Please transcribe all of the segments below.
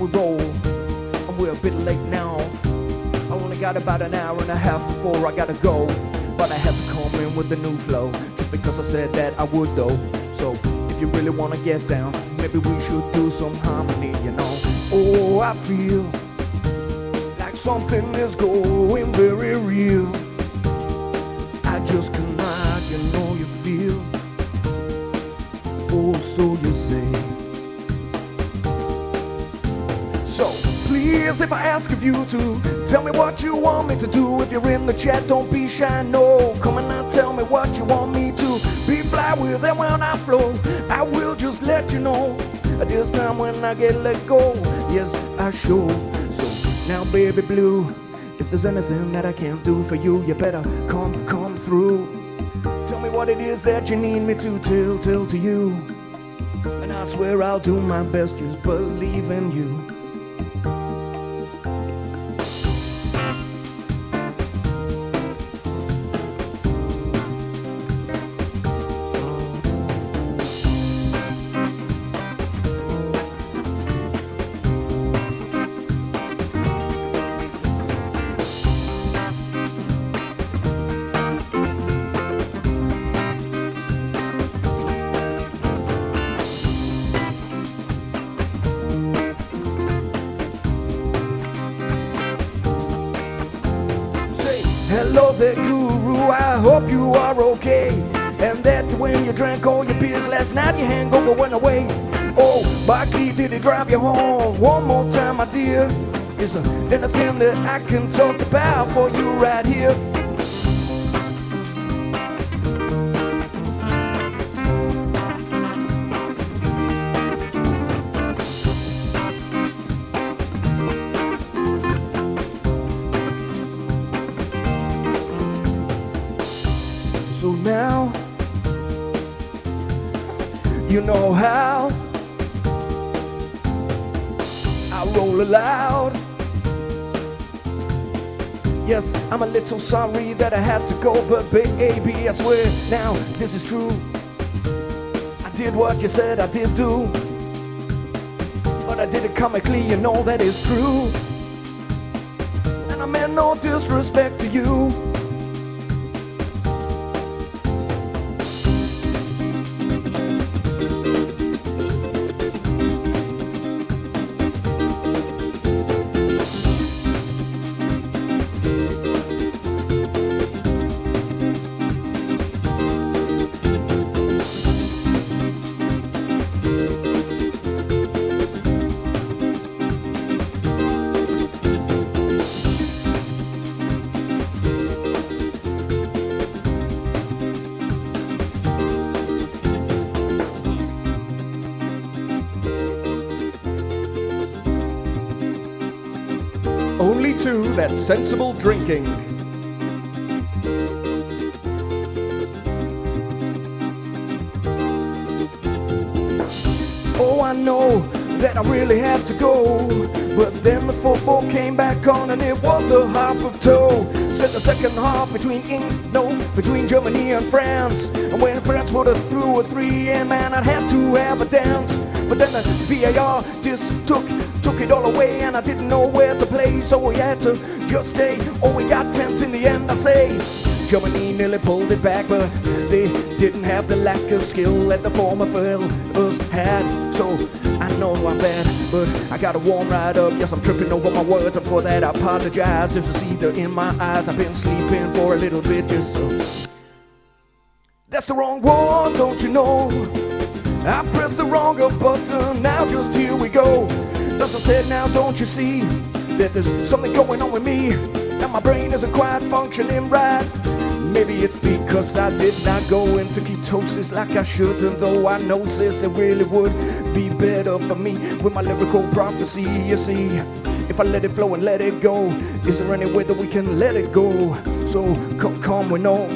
we roll, and we're a bit late now. I only got about an hour and a half before I gotta go, but I had to come in with the new flow, just because I said that I would though. So if you really wanna get down, maybe we should do some harmony, you know. Oh, I feel like something is going very real. I just cannot, you know you feel. Oh, so you say. So please, if I ask of you to tell me what you want me to do, if you're in the chat, don't be shy, no. Come and now tell me what you want me to be. Fly with them when I flow, I will just let you know. This time when I get let go, yes, I sure. So now, baby blue, if there's anything that I can do for you, you better come through. Tell me what it is that you need me to tell to you, and I swear I'll do my best, just believe in you. Hello there, guru, I hope you are okay, and that when you drank all your beers last night, your hangover went away. Oh, Barkley, did it drive you home? One more time, my dear. Is there anything that I can talk about for you right here? So now, you know how I roll aloud. Yes, I'm a little sorry that I had to go, but baby, I swear now this is true. I did what you said I did do, but I did it comically, you know that is true. And I meant no disrespect to you. Only two, that's sensible drinking. Oh, I know that I really had to go, but then the football came back on and it was the half of two. Set the second half between between Germany and France. And when France put us through a 3, and man, I had to have a dance. But then the VAR just took it all away, and I didn't know where to play, so we had to just stay. Oh, we got tense in the end, I say. Germany nearly pulled it back, but they didn't have the lack of skill that the former fellas had. So I know I'm bad, but I gotta warm right up. Yes, I'm tripping over my words, and for that I apologize. There's a cedar in my eyes, I've been sleeping for a little bit, just so. That's the wrong one, don't you know? I pressed the wrong button, now just here we go. As I said, now don't you see that there's something going on with me, and my brain isn't quite functioning right. Maybe it's because I did not go into ketosis like I should, and though I know sis, it really would be better for me with my lyrical prophecy. You see, if I let it flow and let it go, is there any way that we can let it go? So come we know.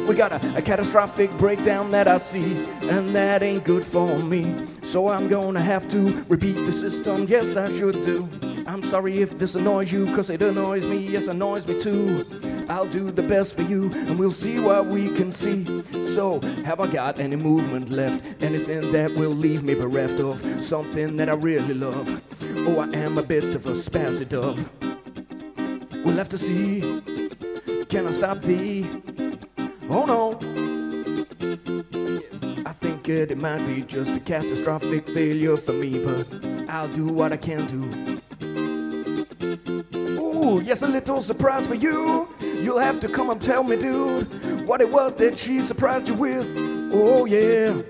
We got a catastrophic breakdown that I see, and that ain't good for me. So I'm gonna have to repeat the system, yes I should do. I'm sorry if this annoys you, cause it annoys me, yes it annoys me too. I'll do the best for you, and we'll see what we can see. So, have I got any movement left? Anything that will leave me bereft of something that I really love? Oh, I am a bit of a spazzy dove. We'll have to see. Can I stop thee? Oh no. I think it might be just a catastrophic failure for me, but I'll do what I can do. Ooh, yes, a little surprise for you. You'll have to come and tell me, dude, what it was that she surprised you with. Oh yeah.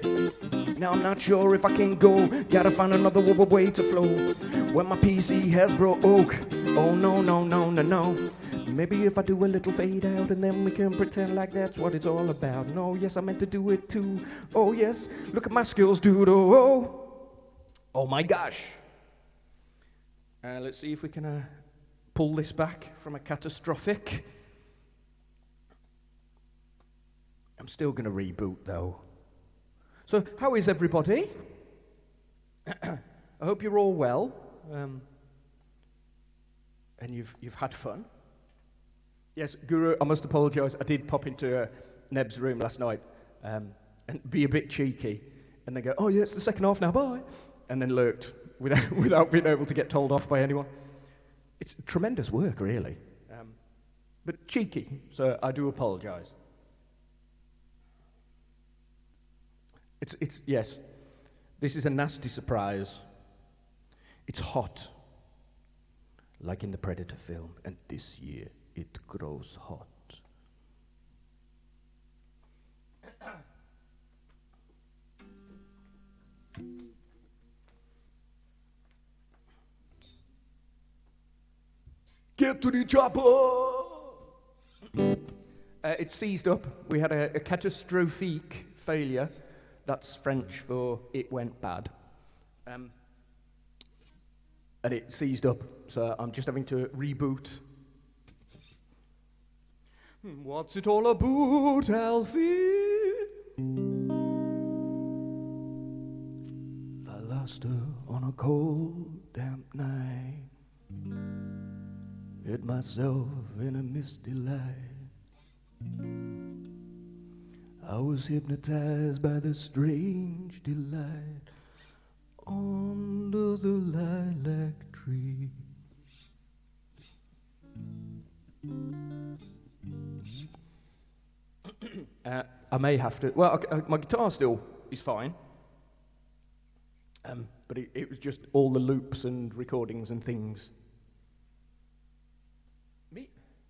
Now I'm not sure if I can go. Gotta find another way to flow when my PC has broke. Oh no, no, no, no, no. Maybe if I do a little fade out and then we can pretend like that's what it's all about. No, yes, I meant to do it too. Oh yes, look at my skills, dude. Oh my gosh. Let's see if we can pull this back from a catastrophic. I'm still going to reboot though. So, how is everybody? I hope you're all well, and you've had fun. Yes, Guru, I must apologise. I did pop into Neb's room last night and be a bit cheeky, and then go, "Oh yeah, it's the second half now, bye," and then lurked without being able to get told off by anyone. It's tremendous work, really, but cheeky. So I do apologise. It's yes, this is a nasty surprise. It's hot, like in the Predator film, and this year it grows hot. Get to the chopper! It seized up. We had a catastrophic failure. That's French for it went bad. And it seized up, so I'm just having to reboot. What's it all about, Alfie? I lost her on a cold, damp night. Hid myself in a misty light. I was hypnotized by the strange delight under the lilac tree. I may have to. Well, my guitar still is fine, but it was just all the loops and recordings and things.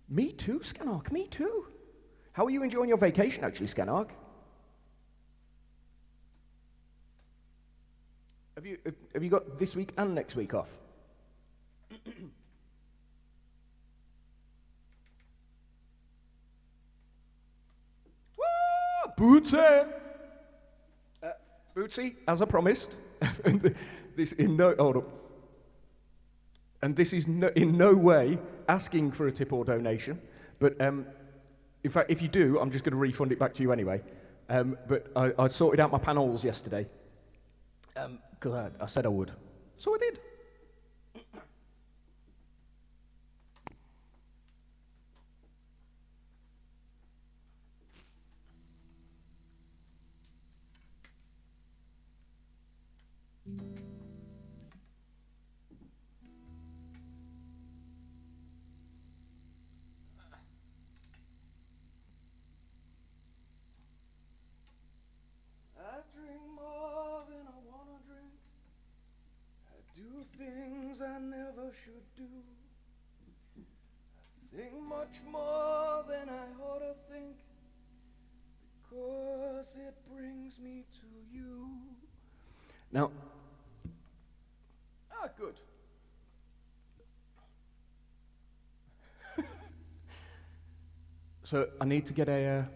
Me too, Scanark. Me too. How are you enjoying your vacation, actually, Scanark? Have you got this week and next week off? Bootsy! Bootsy, as I promised, this in no hold up. And this is in no way asking for a tip or donation, but in fact, if you do, I'm just going to refund it back to you anyway. But I sorted out my panels yesterday because I said I would, so I did. Things I never should do. I think much more than I ought to think, because it brings me to you. Now, good. So I need to get a.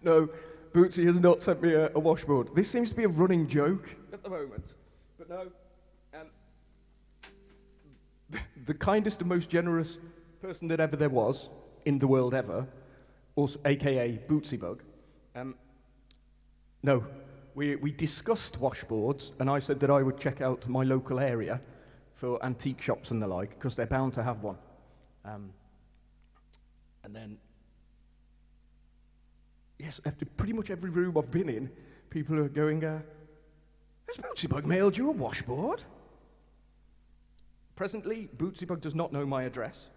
No, Bootsy has not sent me a washboard. This seems to be a running joke at the moment. But no, the kindest and most generous person that ever there was in the world ever, also AKAI Bootsy Bug, no, we discussed washboards, and I said that I would check out my local area for antique shops and the like, because they're bound to have one. And then, yes, after pretty much every room I've been in, people are going, has Bootsybug mailed you a washboard? Presently, Bootsybug does not know my address.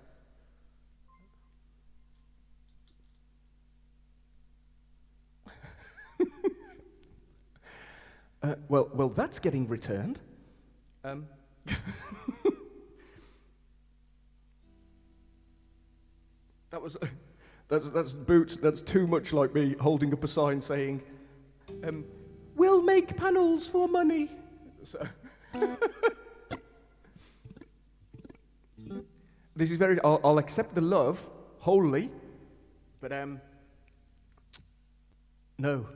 Well, that's getting returned. That's Boots. That's too much like me holding up a sign saying, "We'll make panels for money." So this is very. I'll accept the love wholly, but no,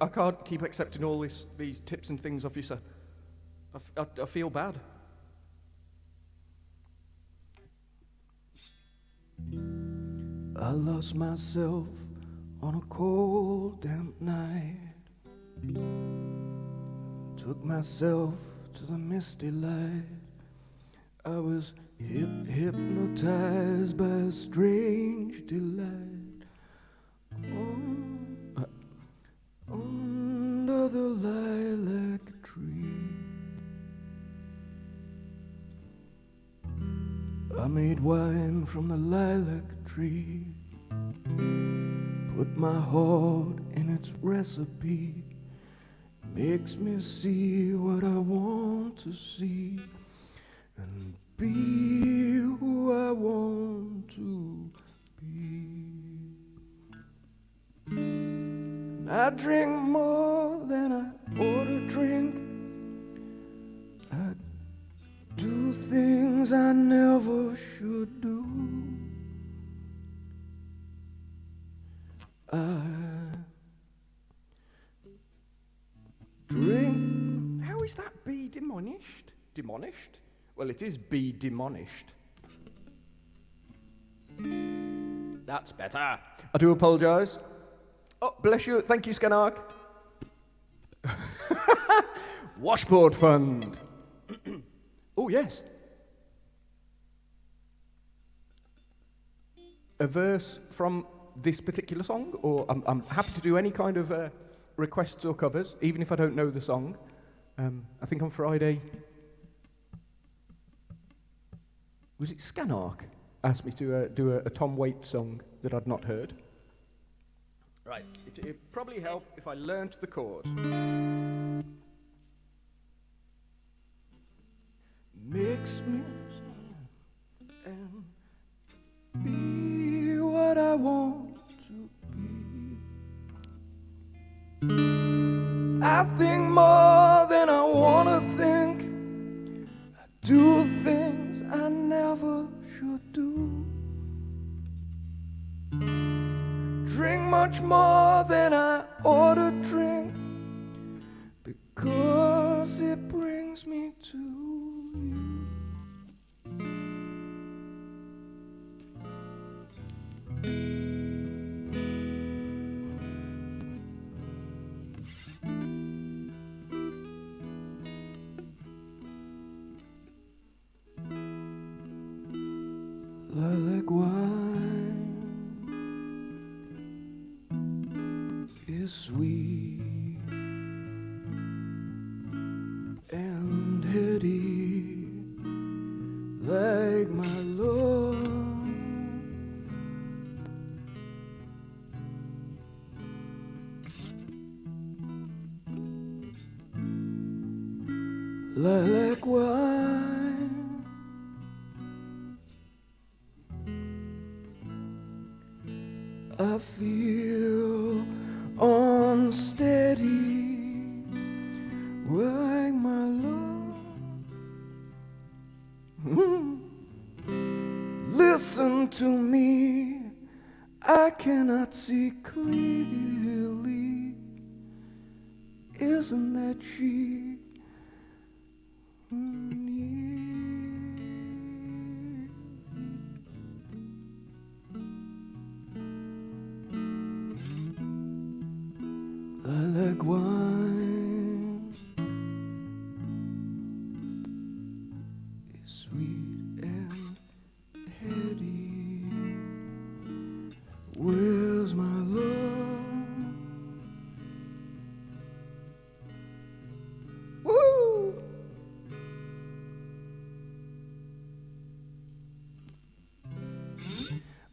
I can't keep accepting all these tips and things off you, sir. I feel bad. I lost myself on a cold, damp night. Took myself to the misty light. I was hypnotized by a strange delight. Under the lilac tree, I made wine from the lilac tree. Put my heart in its recipe. Makes me see what I want to see and be who I want to be. And I drink more than I ought to drink. I do things I never should do. I drink. How is that be demonished? Demonished? Well, it is be demonished. That's better. I do apologise. Oh, bless you. Thank you, Scanark. Washboard fund. Oh, yes. A verse from this particular song, or I'm happy to do any kind of requests or covers, even if I don't know the song. I think on Friday, was it Scanark asked me to do a Tom Waits song that I'd not heard. Right, it'd probably help if I learnt the chord. Makes me and be what I want to be. I think more than I want to think. I do things I never should do. Drink much more than I ought to drink, because it brings me to you. Lilac wine is sweet and heady, like my love. Lilac wine I feel unsteady, like my love. Listen to me, I cannot see clearly. Isn't that she? Lilac wine sweet and heady. Where's my love? Woohoo!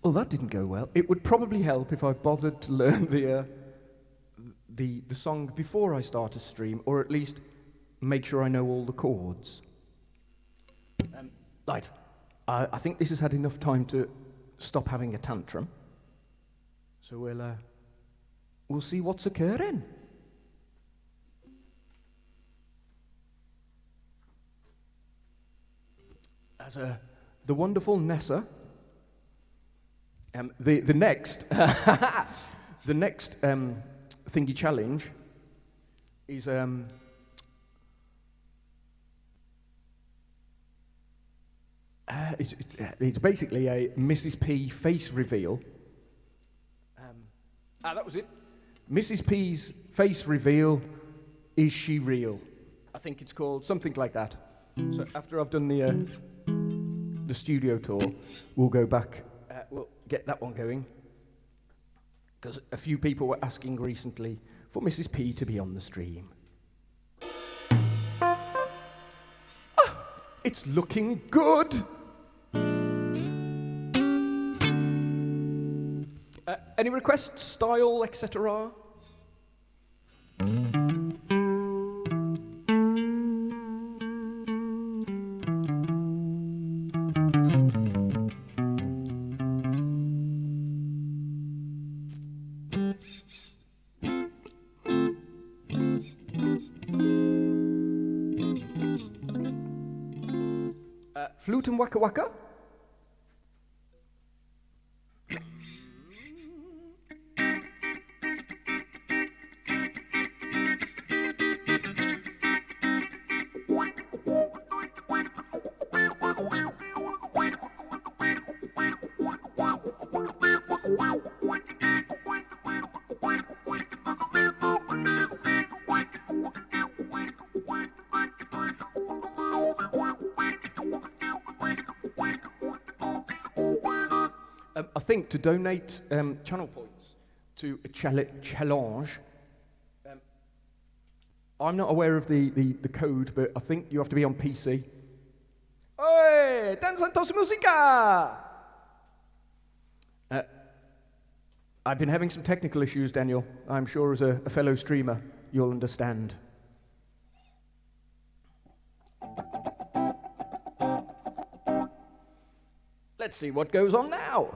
Well, that didn't go well. It would probably help if I bothered to learn the song before I start a stream, or at least make sure I know all the chords. Right, I think this has had enough time to stop having a tantrum. So we'll see what's occurring. As the wonderful Nessa, the next the next thingy challenge is it's basically a Mrs. P face reveal. That was it. Mrs. P's face reveal. Is she real? I think it's called something like that. So after I've done the studio tour, we'll go back. We'll get that one going. Because a few people were asking recently for Mrs. P to be on the stream. It's looking good. Any requests, style, etc.? Flute and Waka Waka? I think to donate channel points to a challenge, I'm not aware of the code, but I think you have to be on PC. Oi, Dan Santos Musica! I've been having some technical issues, Daniel. I'm sure as a fellow streamer, you'll understand. Let's see what goes on now.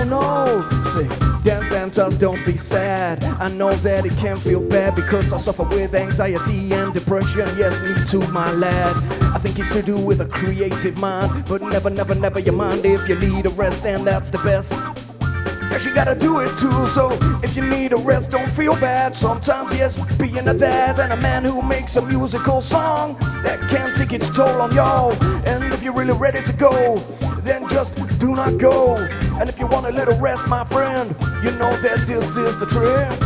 No, say, dance and tough, don't be sad. I know that it can feel bad because I suffer with anxiety and depression. Yes, me too, my lad. I think it's to do with a creative mind, but never you mind. If you need a rest, then that's the best. Yes, you gotta do it too, so if you need a rest, don't feel bad. Sometimes, yes, being a dad and a man who makes a musical song, that can take its toll on y'all. And if you're really ready to go, then just do not go. And if you want a little rest, my friend, you know that this is the trend.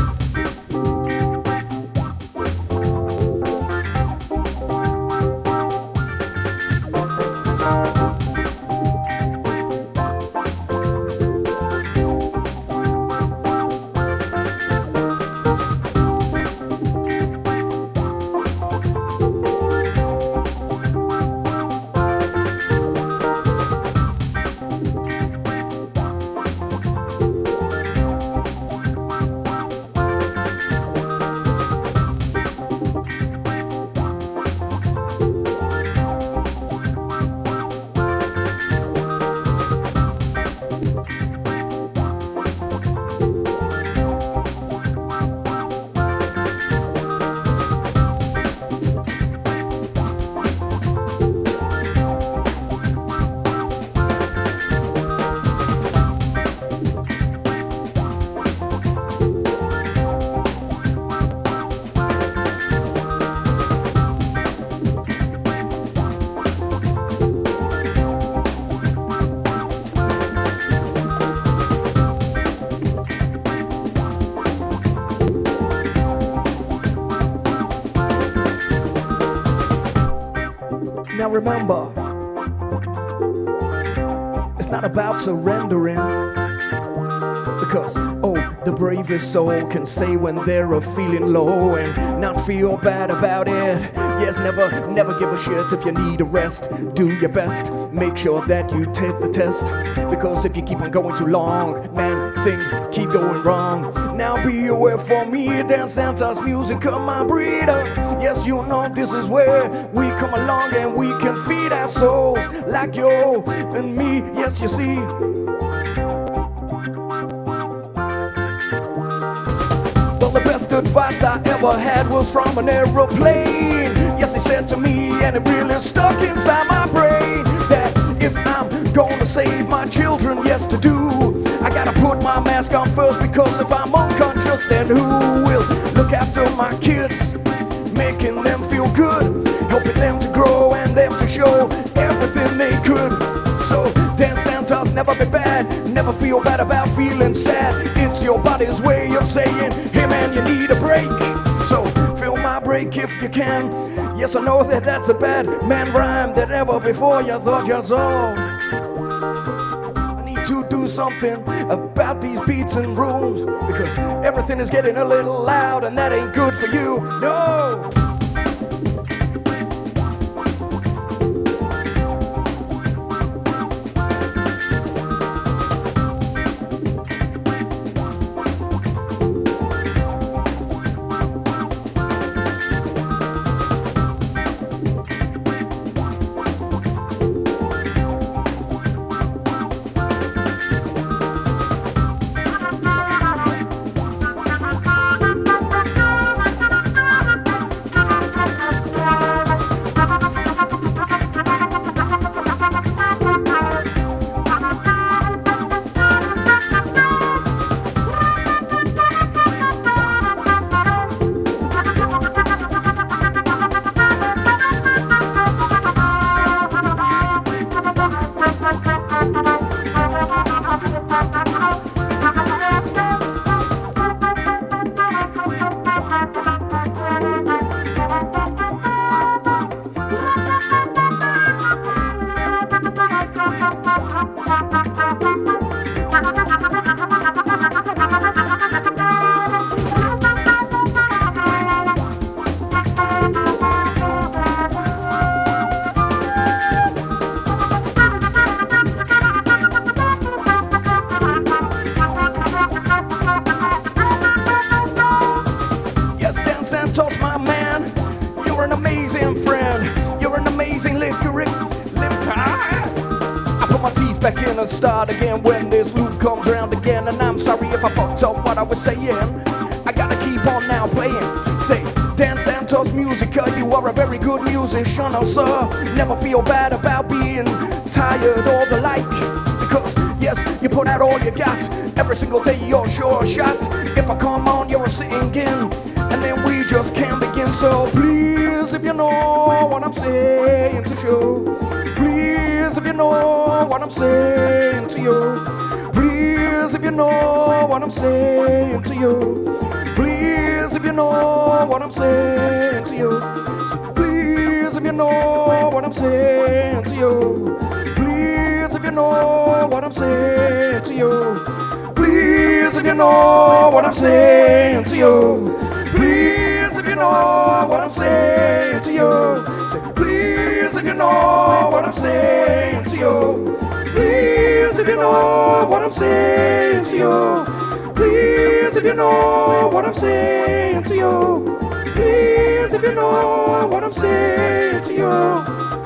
Now remember, it's not about surrendering, because, oh, the bravest soul can say when they're feeling low and not feel bad about it. Yes, never give a shit if you need a rest. Do your best, make sure that you take the test, because if you keep on going too long, man, things keep going wrong. Now be aware for me, Dance and Toss music, my breeder. Yes, you know this is where we come along and we can feed our souls like you and me. Yes, you see. Well, the best advice I ever had was from an aeroplane. Yes, he said to me, and it really stuck inside my brain, that if I'm gonna save my children, yes to do, I gotta put my mask on first, because if I'm unconscious, then who will look after my kids? Making them feel good, helping them to grow and them to show everything they could. So Dance and Toss, never be bad, never feel bad about feeling sad. It's your body's way of saying, hey man, you need a break. So feel my break if you can. Yes, I know that that's a bad man rhyme that ever before you thought you saw. I need to do something about these beats and rooms, because everything is getting a little loud and that ain't good for you, no. always saying, I gotta keep on now playing. Say, Dan Santos Musica, you are a very good musician, oh sir. Never feel bad about being tired or the like, because yes, you put out all you got. Every single day you're sure a shot. If I come on, you're singing, and then we just can't begin. So please, if you know what I'm saying to you, please, if you know what I'm saying to you, please, if you know what I'm saying to you, please, if you know what I'm saying to you, please, if you know what I'm saying to you, please, if you know what I'm saying to you, please, if you know what I'm saying to you, please, if you know what I'm saying to you, please, if you know what I'm saying to you, please, if you know what I'm saying to you, please, if you know what I'm saying to you, please, if you know what I'm saying to you,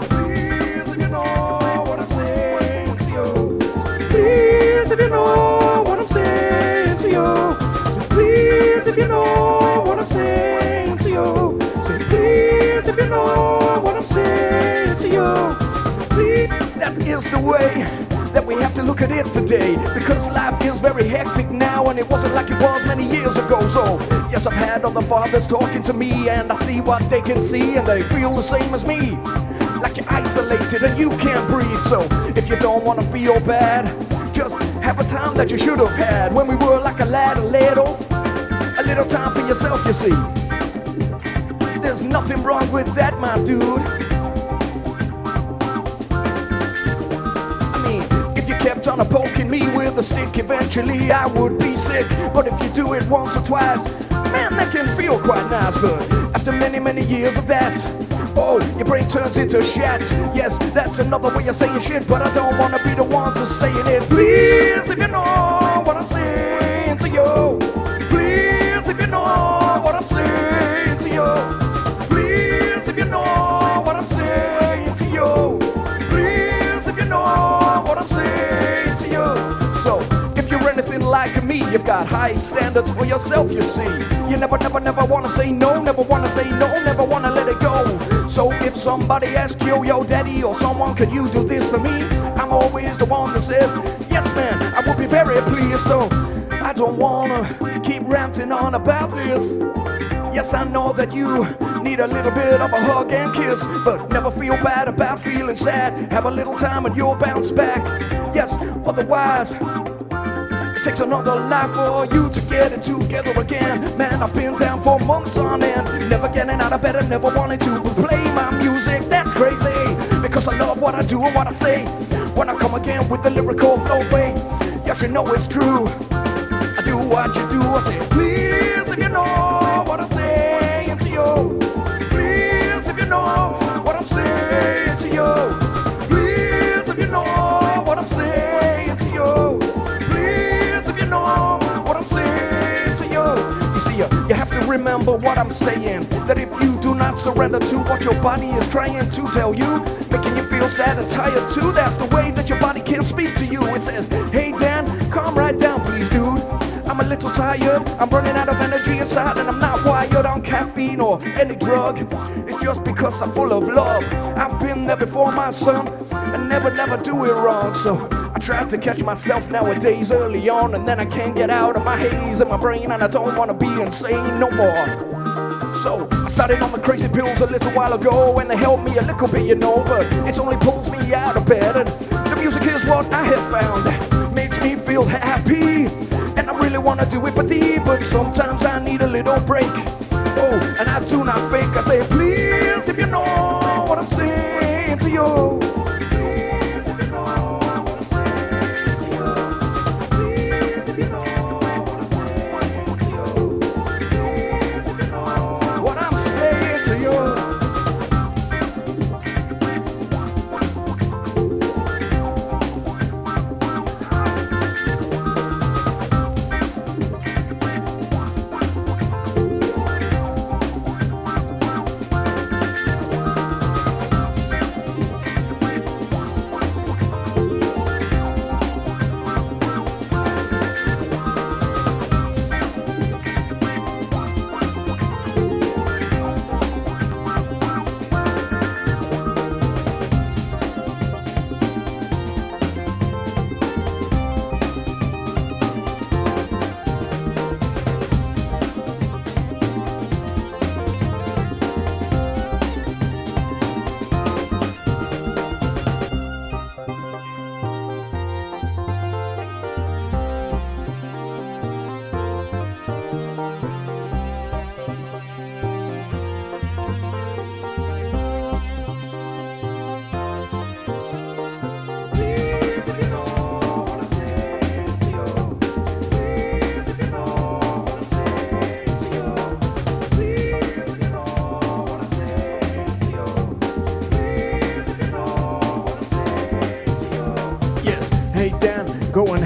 please, if you know what I'm saying to you, please, if you know what I'm saying to you, please, if you know what I'm saying to you, please, if you know what I'm saying to you, please. That is the way that we have to look at it today, because life is very hectic now, and it wasn't like it was many years ago. So yes, I've had other fathers talking to me, and I see what they can see, and they feel the same as me, like you're isolated and you can't breathe. So if you don't want to feel bad, just have a time that you should have had when we were like a lad, a little time for yourself, you see. There's nothing wrong with that, my dude. Kept on poking me with a stick, eventually I would be sick. But if you do it once or twice, man, that can feel quite nice. But after many years of that, oh, your brain turns into shit. Yes, that's another way of saying shit, but I don't wanna be the one to saying it. Please, if you know what I'm saying to you, please, if you know what I'm saying to you, please, if you know what I'm saying to you, please, if you know what I'm saying. Anything like me, you've got high standards for yourself, you see. You never wanna say no, never wanna say no, never wanna let it go. So if somebody asks you, yo daddy or someone, can you do this for me? I'm always the one that says, yes man, I would be very pleased. So I don't wanna keep ranting on about this. Yes, I know that you need a little bit of a hug and kiss, but never feel bad about feeling sad. Have a little time and you'll bounce back. Yes, otherwise it takes another life for you to get it together again. Man, I've been down for months on end, never getting out of bed and never wanting to play my music. That's crazy, because I love what I do and what I say. When I come again with the lyrical flow fade, yes, you know it's true. I do what you do. I say, please, if you know what I'm saying to you, please, if you know what I'm saying to you, please, if you know what I'm saying to you, if you know what I'm saying to you. You see, you have to remember what I'm saying, that if you do not surrender to what your body is trying to tell you, making you feel sad and tired too, that's the way that your body can speak to you. It says, hey Dan, calm right down please dude, I'm a little tired, I'm running out of energy inside, and I'm not wired on caffeine or any drug. It's just because I'm full of love. I've been there before, my son, and never do it wrong. So I try to catch myself nowadays early on, and then I can't get out of my haze in my brain, and I don't want to be insane no more. So I started on the crazy pills a little while ago, and they helped me a little bit, you know, but it only pulls me out of bed. And the music is what I have found that makes me feel happy, and I really want to do it for thee, but sometimes I need a little break. Oh, and I do not fake, I say, please, if you know what I'm saying to you,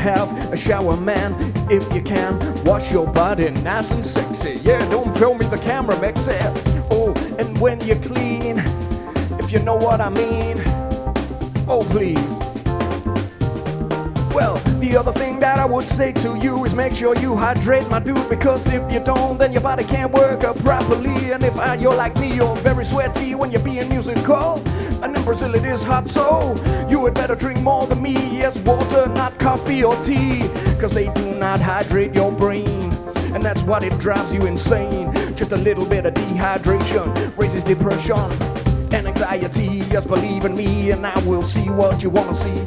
have a shower, man, if you can. Wash your body nice and sexy. Yeah, don't throw me the camera, mix it. Oh, and when you're clean, if you know what I mean. Oh, please. Well, the other thing that I would say to you is make sure you hydrate, my dude, because if you don't, then your body can't work up properly. And if you're like me, you're very sweaty when you're being musical. And in Brazil it is hot, so you would better drink more than me. Yes, water, not coffee or tea, cause they do not hydrate your brain. And that's what it drives you insane. Just a little bit of dehydration raises depression and anxiety. Just believe in me and I will see what you wanna see.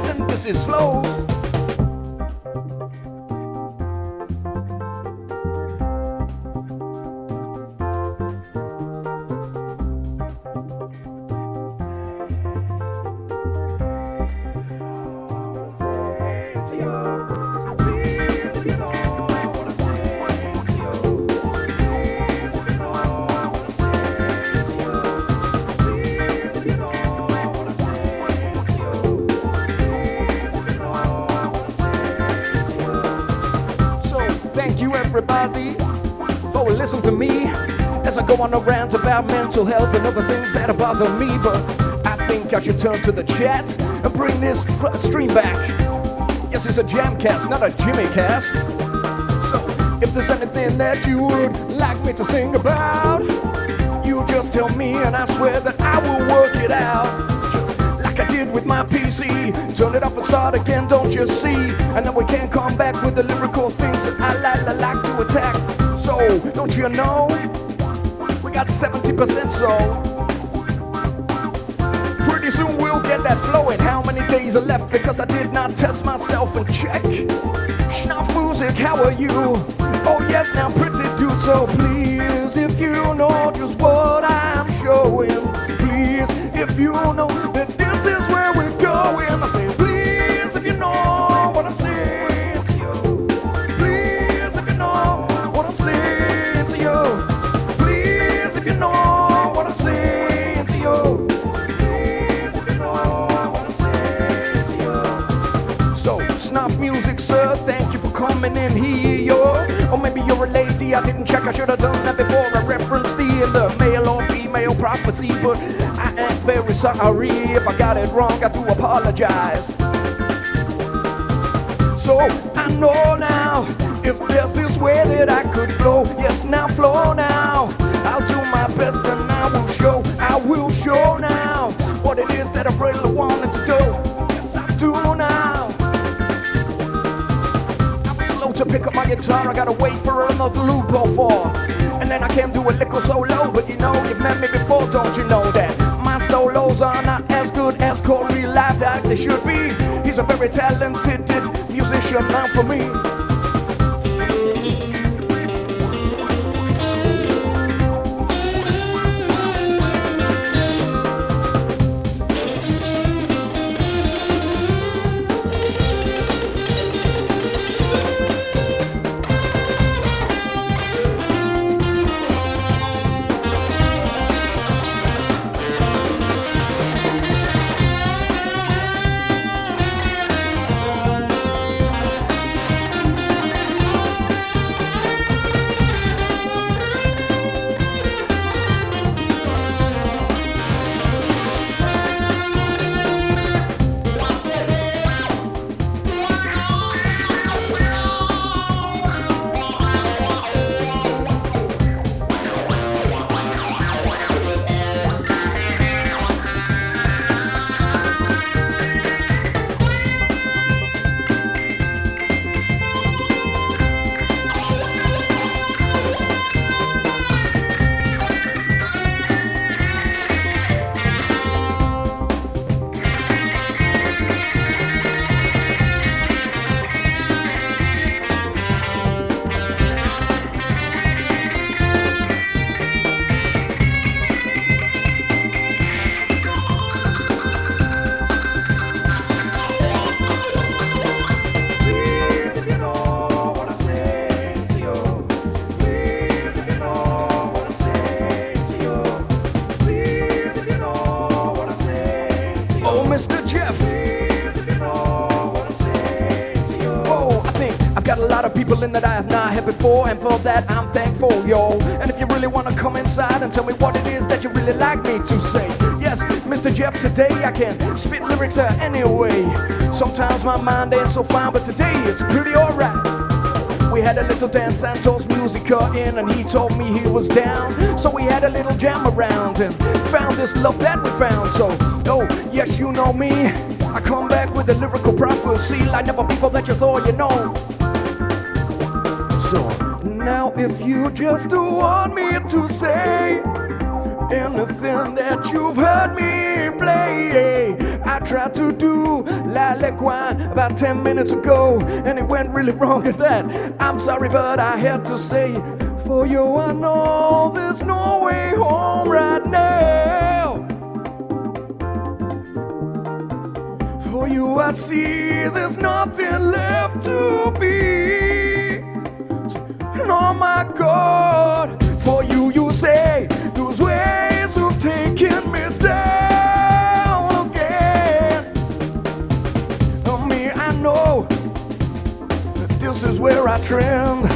And this is slow. Everybody, for listen to me as I go on a rant about mental health and other things that bother me. But I think I should turn to the chat and bring this stream back. Yes, it's a JammCast, not a JimmyCast. So if there's anything that you would like me to sing about, you just tell me and I swear that I will work it out. I did with my PC, turn it off and start again, don't you see? And then we can come back with the lyrical things that I like to attack. So, don't you know, we got 70% so pretty soon we'll get that flowing. How many days are left because I did not test myself and check. Schnauf music, how are you? Oh yes, now pretty dude, so please, if you know just what I'm showing, please, if you know that this is where we're going, I say please, if you know what I'm saying to you, please, if you know what I'm saying to you, please, if you know what I'm saying to you, please, if you know what I'm saying to you. So, Schnauf music, sir, thank you for coming in here, yo. Or maybe you're a lady, I didn't check, I should have done that before I referenced the male or female prophecy, but I am very sorry if I got it wrong, I do apologize. So I know now, if there's this way that I could flow, yes now flow now, I'll do my best and I will show now, what it is that I really wanted to do, yes I do now. To pick up my guitar, I gotta wait for another loop or four, and then I can do a little solo. But you know, you've met me before, don't you know that my solos are not as good as Korg live that they should be. He's a very talented musician now for me. people in that I have not had before, and for that I'm thankful, yo. And if you really wanna come inside and tell me what it is that you really like me to say, yes, Mr. Jeff, today I can spit lyrics anyway. Sometimes my mind ain't so fine, but today it's pretty alright. We had a little dance, Santos Musica in, and he told me he was down. So we had a little jam around and found this love that we found. So, oh, yes, you know me, I come back with a lyrical prophecy like never before, that just all you know. So, now if you just want me to say anything that you've heard me play, I tried to do La Lequine about 10 minutes ago, and it went really wrong at that. I'm sorry, but I had to say, for you I know there's no way home right now. For you I see there's nothing left to be. And oh my God, for you you say those ways of taking me down again. On me I know that this is where I trend.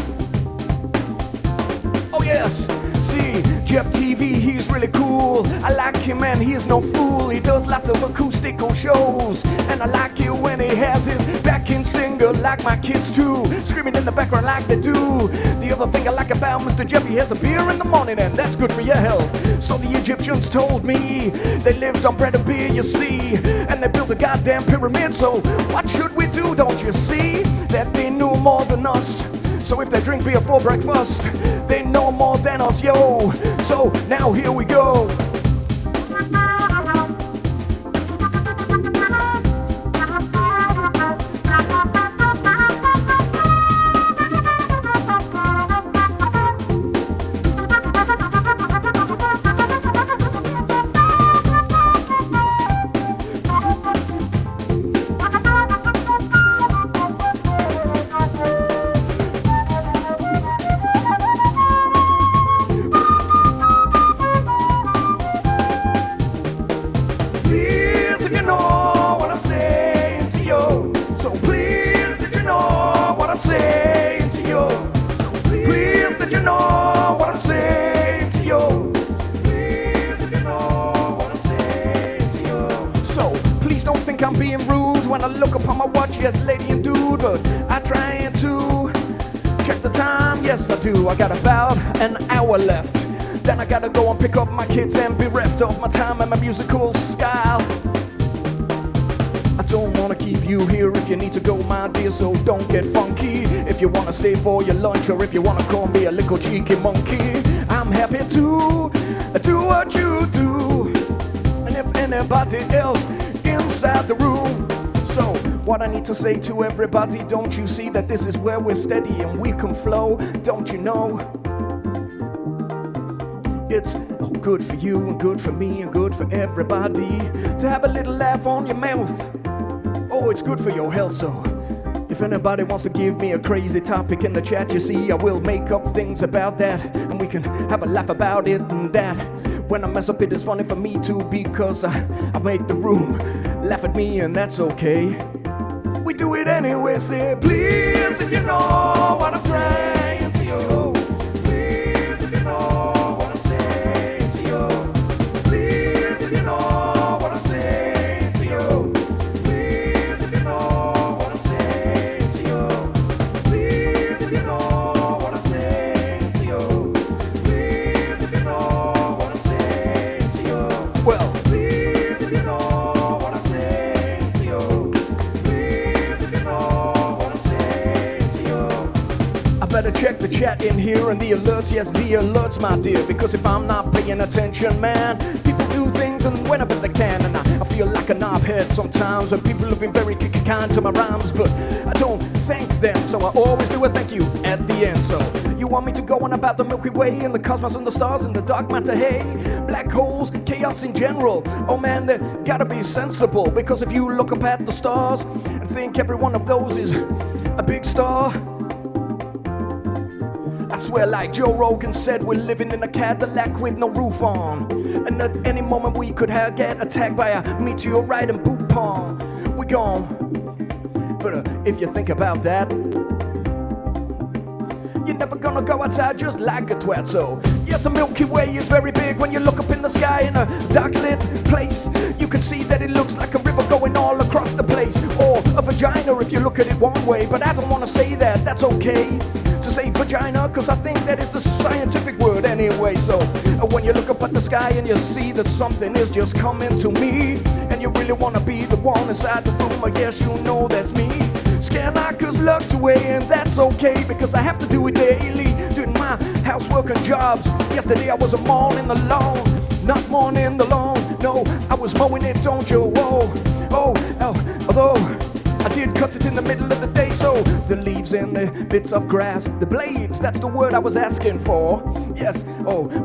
Oh yes, see, Jeff TV, he's really cool. I like him and he's no fool. He does lots of acoustical shows, and I like it when he has his backing singer like my kids too, screaming in the background like they do. The other thing I like about Mr. Jeff, he has a beer in the morning, and that's good for your health. So the Egyptians told me they lived on bread and beer, you see, and they built a goddamn pyramid. So what should we do, don't you see, that they knew more than us? So if they drink beer for breakfast, they know more than us, yo. So now here we go. I'm being rude when I look upon my watch, yes, lady and dude, but I try to check the time, yes I do. I got about an hour left, then I gotta go and pick up my kids and be bereft of my time and my musical style. I don't wanna keep you here if you need to go, my dear, so don't get funky. If you wanna stay for your lunch, or if you wanna call me a little cheeky monkey, I'm happy to do what you do. And if anybody else inside the room, so what I need to say to everybody, don't you see that this is where we're steady and we can flow? Don't you know? It's good for you and good for me and good for everybody to have a little laugh on your mouth. Oh, it's good for your health. So if anybody wants to give me a crazy topic in the chat, you see, I will make up things about that, and we can have a laugh about it and that. When I mess up, it is funny for me too, because I make the room laugh at me, and that's okay. We do it anyway, say please if you know what I'm saying to you. Please if you know what I'm saying to you. Please if you know what I'm saying to you. Please if you know what I'm saying to you. Please if you know what I'm saying to you. Please if you know what I'm saying to you. Well, please if you know. Better check the chat in here and the alerts, yes, the alerts, my dear, because if I'm not paying attention, man, people do things and whenever they can, and I feel like a knobhead sometimes when people have been very kind to my rhymes, but I don't thank them, so I always do a thank you at the end. So you want me to go on about the Milky Way and the cosmos and the stars and the dark matter, hey, black holes, chaos in general, oh man, they gotta be sensible, because if you look up at the stars and think every one of those is a big star, I swear, like Joe Rogan said, we're living in a Cadillac with no roof on, and at any moment we could get attacked by a meteorite and boot palm. We gone. But if you think about that, You're never gonna go outside just like a twat. So yes, the Milky Way is very big. When you look up in the sky in a dark lit place, you can see that it looks like a river going all across the place, or a vagina if you look at it one way. But I don't wanna say that, that's okay to say vagina, cause I think that is the scientific word anyway. So when you look up at the sky and you see that something is just coming to me, and you really wanna be the one inside the room, I guess you know that's me. Scare knockers locked away, and that's okay, because I have to do it daily, doing my housework and jobs. Yesterday I was mowing the lawn, not mowing the lawn, no, I was mowing it, don't you? Whoa, although I did cut it in the middle of the day, so the leaves and the bits of grass, the blades, that's the word I was asking for. Yes,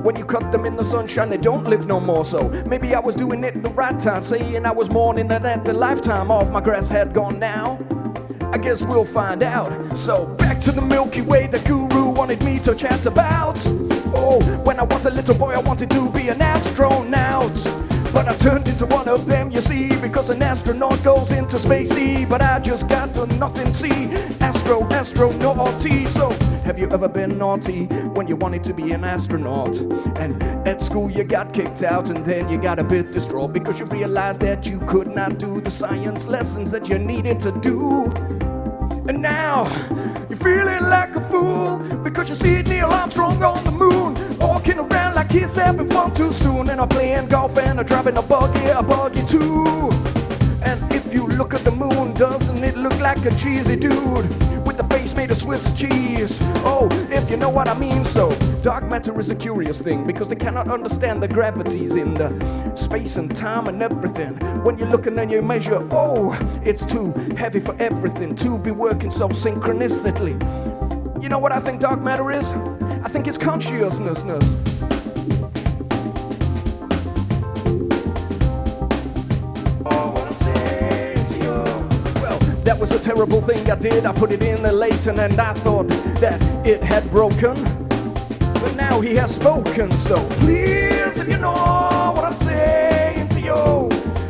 when you cut them in the sunshine, they don't live no more. So maybe I was doing it the right time, saying I was mourning that the lifetime of my grass had gone now. I guess we'll find out. So back to the Milky Way the guru wanted me to chat about. Oh, when I was a little boy I wanted to be an astronaut, but I turned into one of them, you see, because an astronaut goes into spacey. But I just got to nothing, see, naughty. So have you ever been naughty when you wanted to be an astronaut, and at school you got kicked out, and then you got a bit distraught because you realized that you could not do the science lessons that you needed to do? And now you're feeling like a fool because you see Neil Armstrong on the moon, walking around like he's having fun too soon, and I'm playing golf and I'm driving a buggy too. And if you look at the moon, doesn't it look like a cheesy dude with a face made of Swiss cheese? Oh, if you know what I mean. So dark matter is a curious thing, because they cannot understand the gravities in the space and time and everything. When you look and then you measure, oh, it's too heavy for everything to be working so synchronistically. You know what I think dark matter is? I think it's consciousness. That was a terrible thing I did. I put it in there late and I thought that it had broken, but now he has spoken. So please, if you know what I'm saying to you,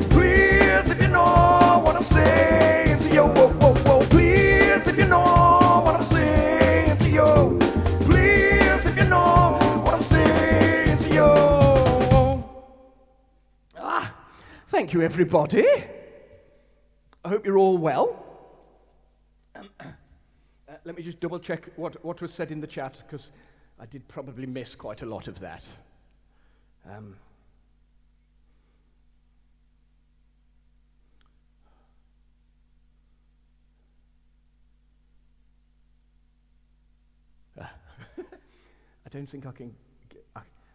please, if you know what I'm saying to you, whoa, please, if you know what I'm saying to you, please, if you know what I'm saying to you. Thank you, everybody. I hope you're all well. Let me just double check what was said in the chat, because I did probably miss quite a lot of that. I don't think I can.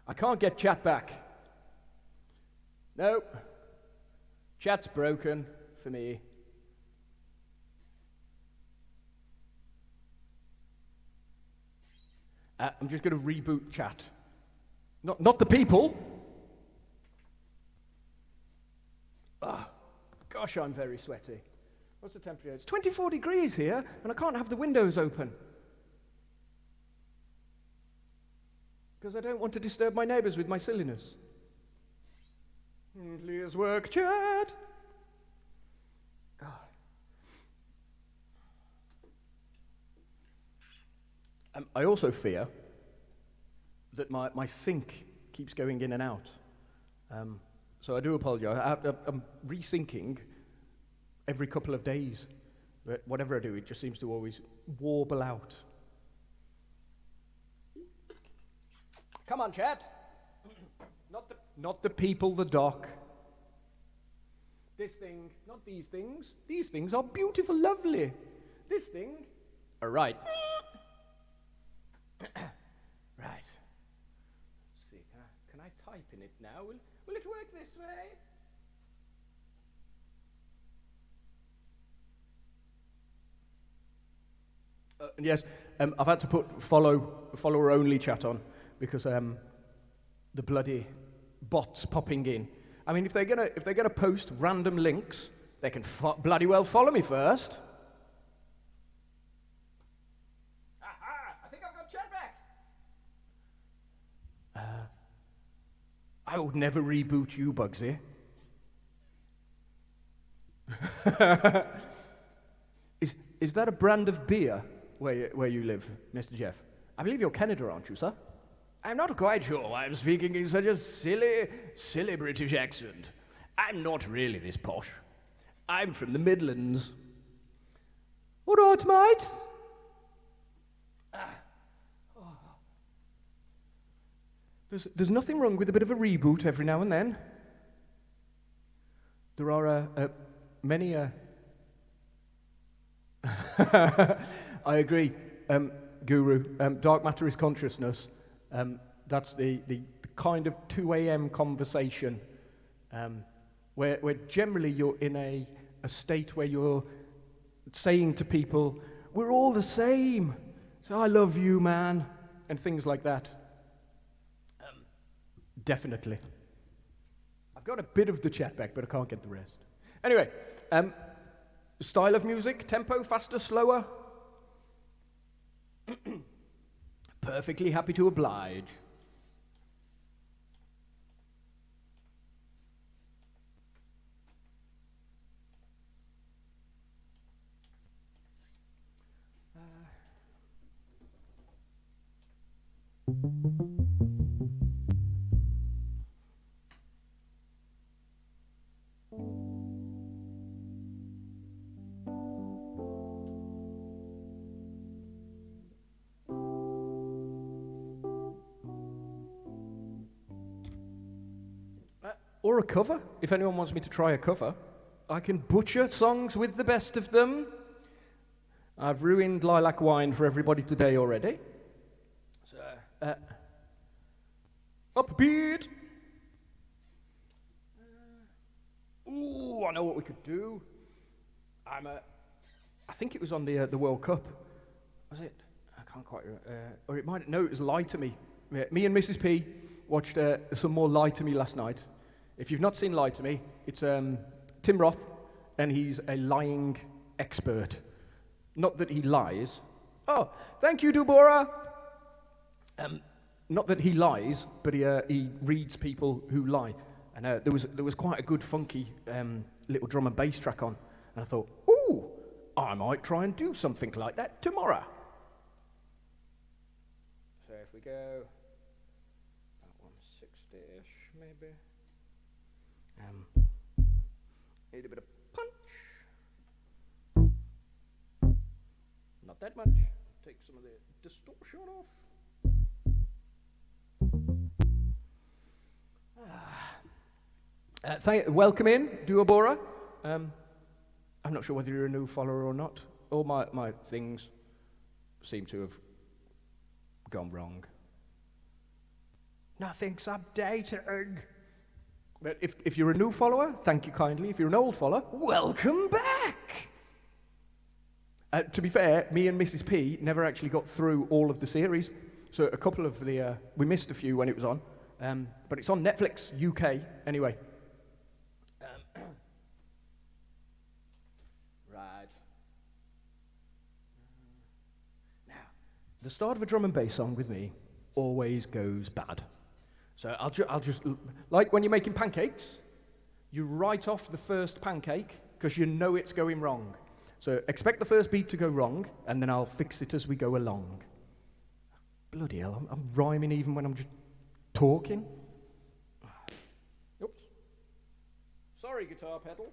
I can't get chat back. No, chat's broken for me. I'm just going to reboot chat. Not the people. Gosh, I'm very sweaty. What's the temperature? It's 24 degrees here, and I can't have the windows open, because I don't want to disturb my neighbours with my silliness. Please work, chat. I also fear that my sync keeps going in and out. So I do apologize. I'm resyncing every couple of days. But whatever I do, it just seems to always warble out. Come on, chat. Not the people, the doc. This thing, not these things. These things are beautiful, lovely. This thing, all right. Right. Let's see. Can I type in it now? Will it work this way? Yes. I've had to put follower only chat on, because the bloody bots popping in. I mean, if they're gonna post random links, they can bloody well follow me first. I would never reboot you, Bugsy. Is that a brand of beer where you live, Mr. Jeff? I believe you're Canada, aren't you, sir? I'm not quite sure why I'm speaking in such a silly British accent. I'm not really this posh. I'm from the Midlands. All right, mate. There's nothing wrong with a bit of a reboot every now and then. There are many... I agree, Guru. Dark matter is consciousness. That's the kind of 2 a.m. conversation where generally you're in a state where you're saying to people, we're all the same, so I love you, man, and things like that. Definitely. I've got a bit of the chat back, but I can't get the rest. Anyway, style of music, tempo, faster, slower? Perfectly happy to oblige. Or a cover, if anyone wants me to try a cover. I can butcher songs with the best of them. I've ruined Lilac Wine for everybody today already. So, upbeat. Ooh, I know what we could do. I think it was on the World Cup. Was it? I can't quite remember. Or it might, no, it was Lie to Me. Me and Mrs. P watched some more Lie to Me last night. If you've not seen Lie to Me, it's Tim Roth, and he's a lying expert. Not that he lies. Oh, thank you, Deborah. Not that he lies, but he reads people who lie. And there was quite a good funky little drum and bass track on, and I thought, ooh, I might try and do something like that tomorrow. So if we go about 160-ish, maybe. Need a bit of punch. Not that much. Take some of the distortion off. Welcome in, Duabora. I'm not sure whether you're a new follower or not. All my things seem to have gone wrong. Nothing's updating. But if you're a new follower, thank you kindly. If you're an old follower, welcome back! To be fair, me and Mrs. P never actually got through all of the series. So a couple of we missed a few when it was on. But it's on Netflix, UK, anyway. Right. Now, the start of a drum and bass song with me always goes bad. So I'll just, like when you're making pancakes, you write off the first pancake because you know it's going wrong. So expect the first beat to go wrong, and then I'll fix it as we go along. Bloody hell, I'm rhyming even when I'm just talking. Oops. Sorry, guitar pedal.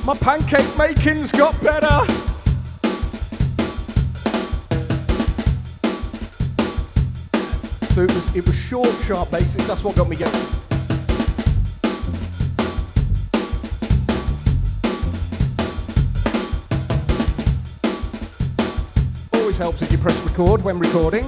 My pancake making's got better. So it was short, sharp basses. That's what got me going. Always helps if you press record when recording.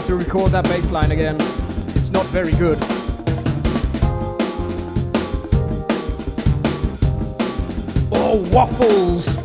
to record that bass line again. It's not very good. Oh, waffles!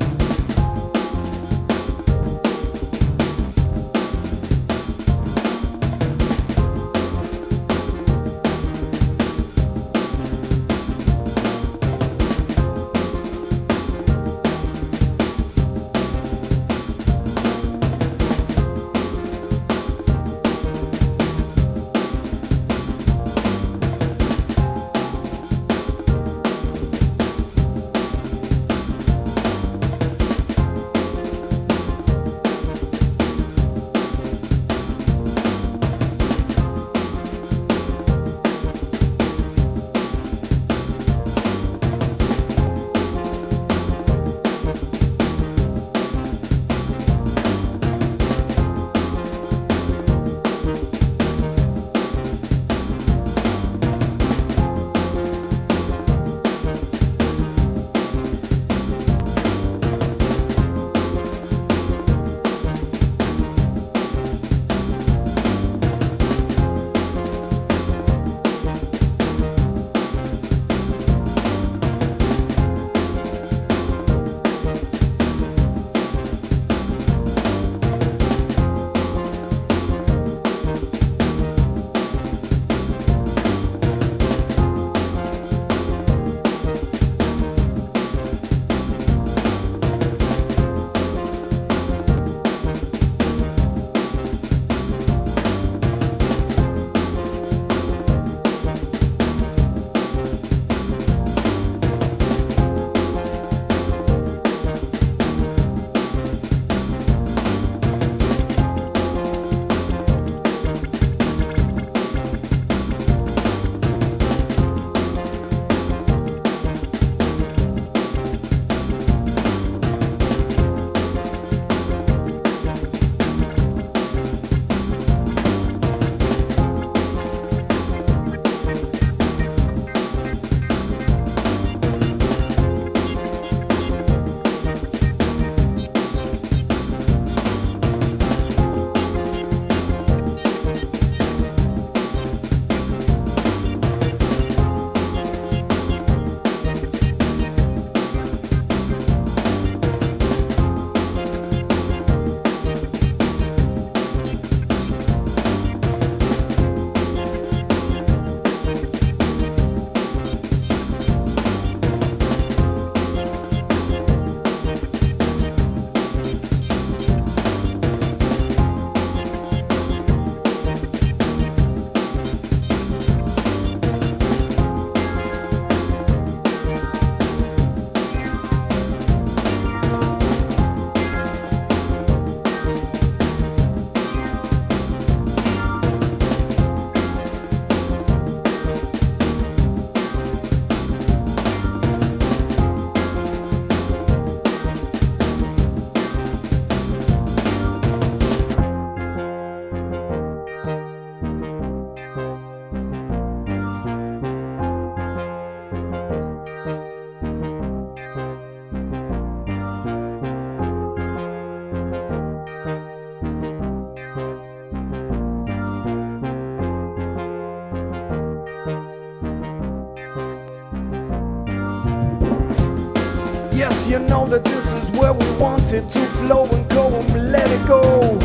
Yes, you know that this is where we wanted to flow and go and let it go.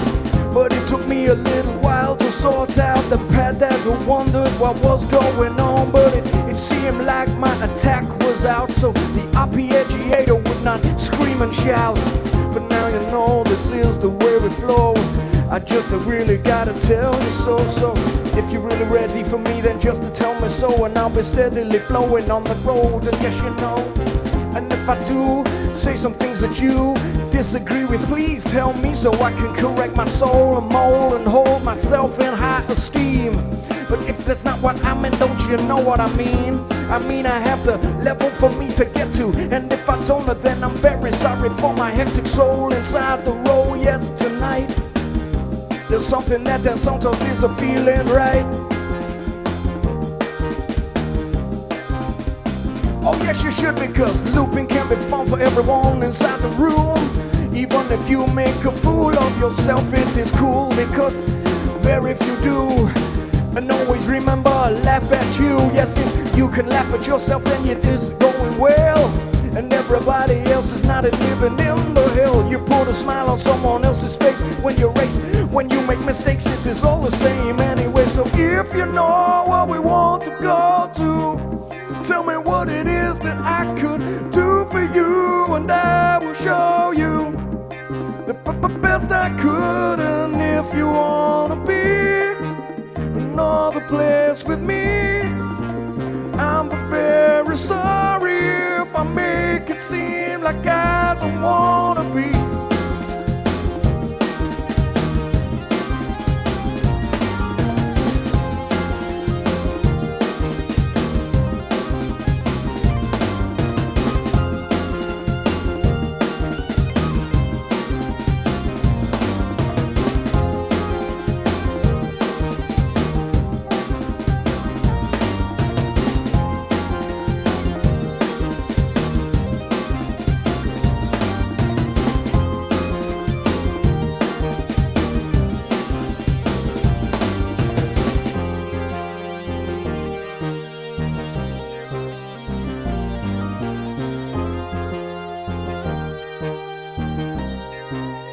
But it took me a little while to sort out the path that I wondered what was going on. But it seemed like my attack was out, so the arpeggiator would not scream and shout. But now you know this is the way we flow. I just really gotta tell you so. So if you're really ready for me, then just to tell me so, and I'll be steadily flowing on the road. And yes, you know, and if I do say some things that you disagree with, please tell me so I can correct my soul and mold and hold myself in high esteem. But if that's not what I meant, don't you know what I mean? I mean, I have the level for me to get to, and if I don't, then I'm very sorry for my hectic soul inside the road. Yes, tonight there's something that sometimes is a feeling right. Oh yes, you should, because looping can be fun for everyone inside the room. Even if you make a fool of yourself, it is cool, because very few do. And always remember, laugh at you. Yes, if you can laugh at yourself, then it is going well. And everybody else is not living in the hell. You put a smile on someone else's face when you race. When you make mistakes, it is all the same anyway. So if you know what we want to go to, tell me what it is that I could do for you, and I will show you the best I could. And if you wanna be another place with me, I'm very sorry if I make it seem like I don't wanna be.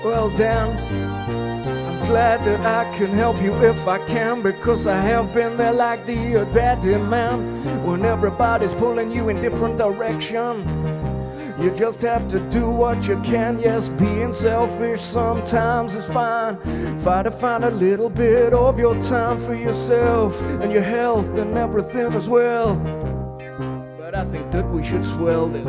Well, Dan, I'm glad that I can help you if I can, because I have been there like the daddy man, when everybody's pulling you in different direction. You just have to do what you can. Yes, being selfish sometimes is fine. Try to find a little bit of your time for yourself and your health and everything as well. But I think that we should swell this.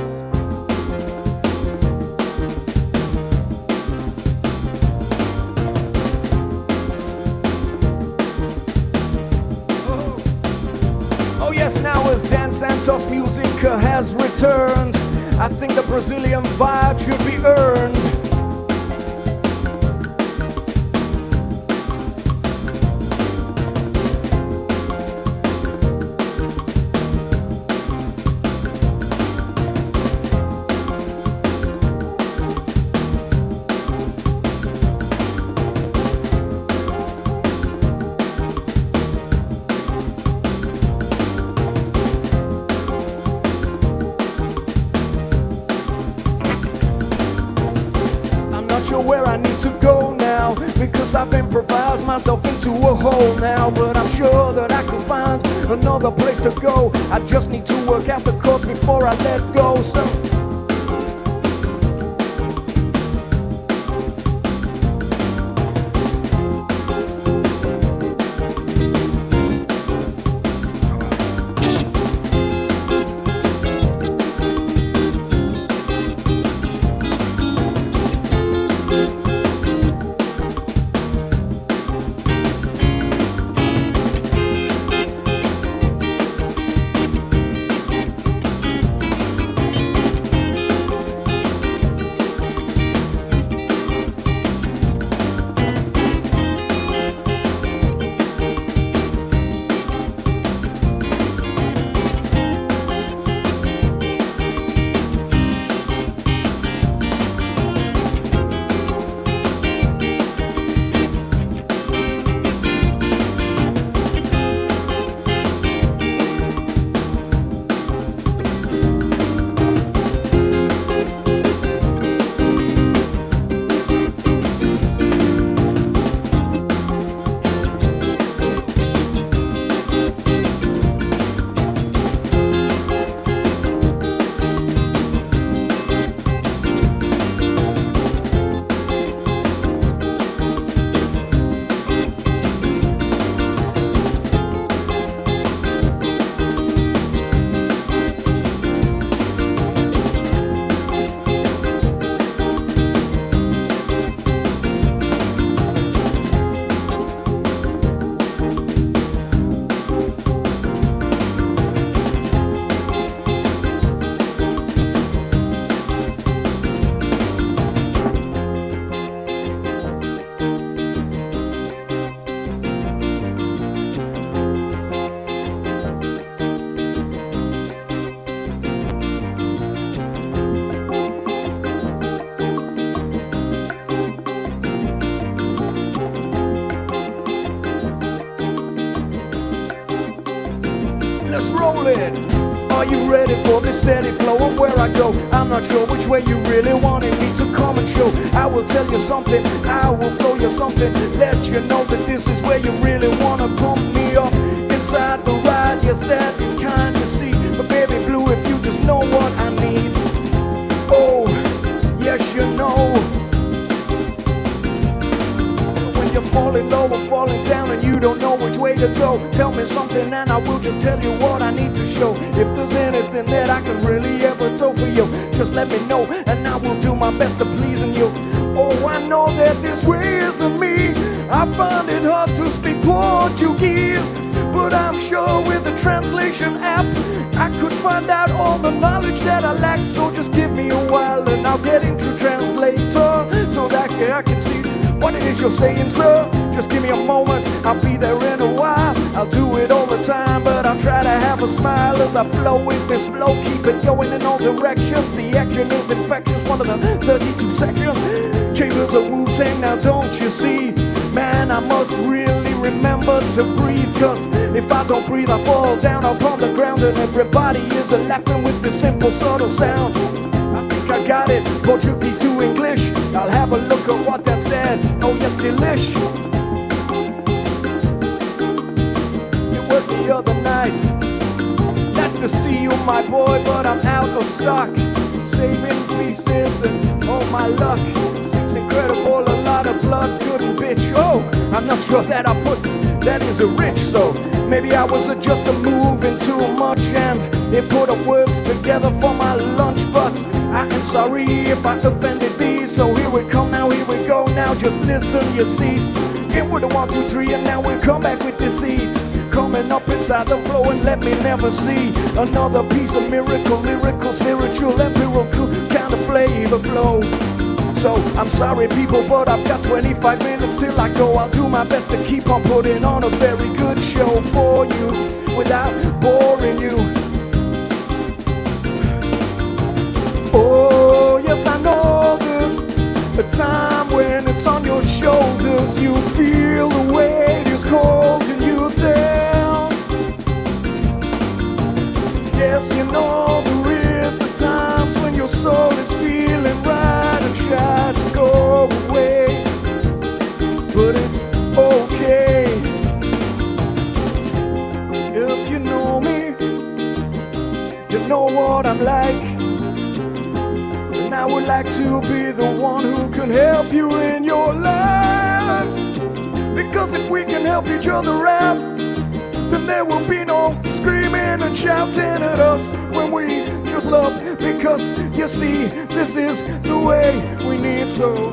Oh yes, now as Dan Santos' music has returned, I think the Brazilian vibe should be earned. Where I need to go now, because I've improvised myself into a hole now. But I'm sure that I can find another place to go. I just need to work out the chords before I let go. So roll it. Are you ready for this steady flow of where I go? I'm not sure which way you really wanted me to come and show. I will tell you something, I will throw you something, let you know that this is where you really wanna pump me up. Inside the ride, yes, that is kind to see. But baby blue, if you just know what I need. Oh, yes you know. You're falling low or falling down and you don't know which way to go. Tell me something and I will just tell you what I need to show. If there's anything that I can really ever do for you, just let me know and I will do my best to pleasing you. Oh, I know that this way isn't me. I find it hard to speak Portuguese, but I'm sure with the translation app I could find out all the knowledge that I lack. So just give me a while and I'll get into translator so that I can see what it is you're saying, sir. Just give me a moment, I'll be there in a while. I'll do it all the time, but I'll try to have a smile as I flow with this flow. Keep it going in all directions. The action is infectious, one of the 32 sections. Chambers of Wu-Tang, now don't you see? Man, I must really remember to breathe, cause if I don't breathe I fall down upon the ground and everybody is laughing with this simple subtle sound. I got it, Portuguese to English. I'll have a look at what that said. Oh yes, delish. It was the other night. Nice to see you, my boy, but I'm out of stock. Savings, pieces, and oh my luck. Seems incredible, a lot of blood, couldn't bitch. Oh, I'm not sure that I put that is a rich, so maybe I was just moving too much and it put up words together for my lunch, but I am sorry if I offended thee. So here we come now, here we go now, just listen, you see. It with a 1, 2, 3 and now we'll come back with this E. Coming up inside the flow and let me never see another piece of miracle, lyrical, spiritual, empirical kind of flavor flow. So I'm sorry people, but I've got 25 minutes till I go. I'll do my best to keep on putting on a very good show for you without boring you. Oh yes, I know there's a time when it's on your shoulders. You feel the weight is holding you down. Yes, you know there is the times when your soul is feeling right and try to go away, but it's okay. If you know me, you know what I'm like. And I would like to be the one who can help you in your life. Because if we can help each other out, then there will be no screaming and shouting at us when we just love. Because you see, this is the way we need so.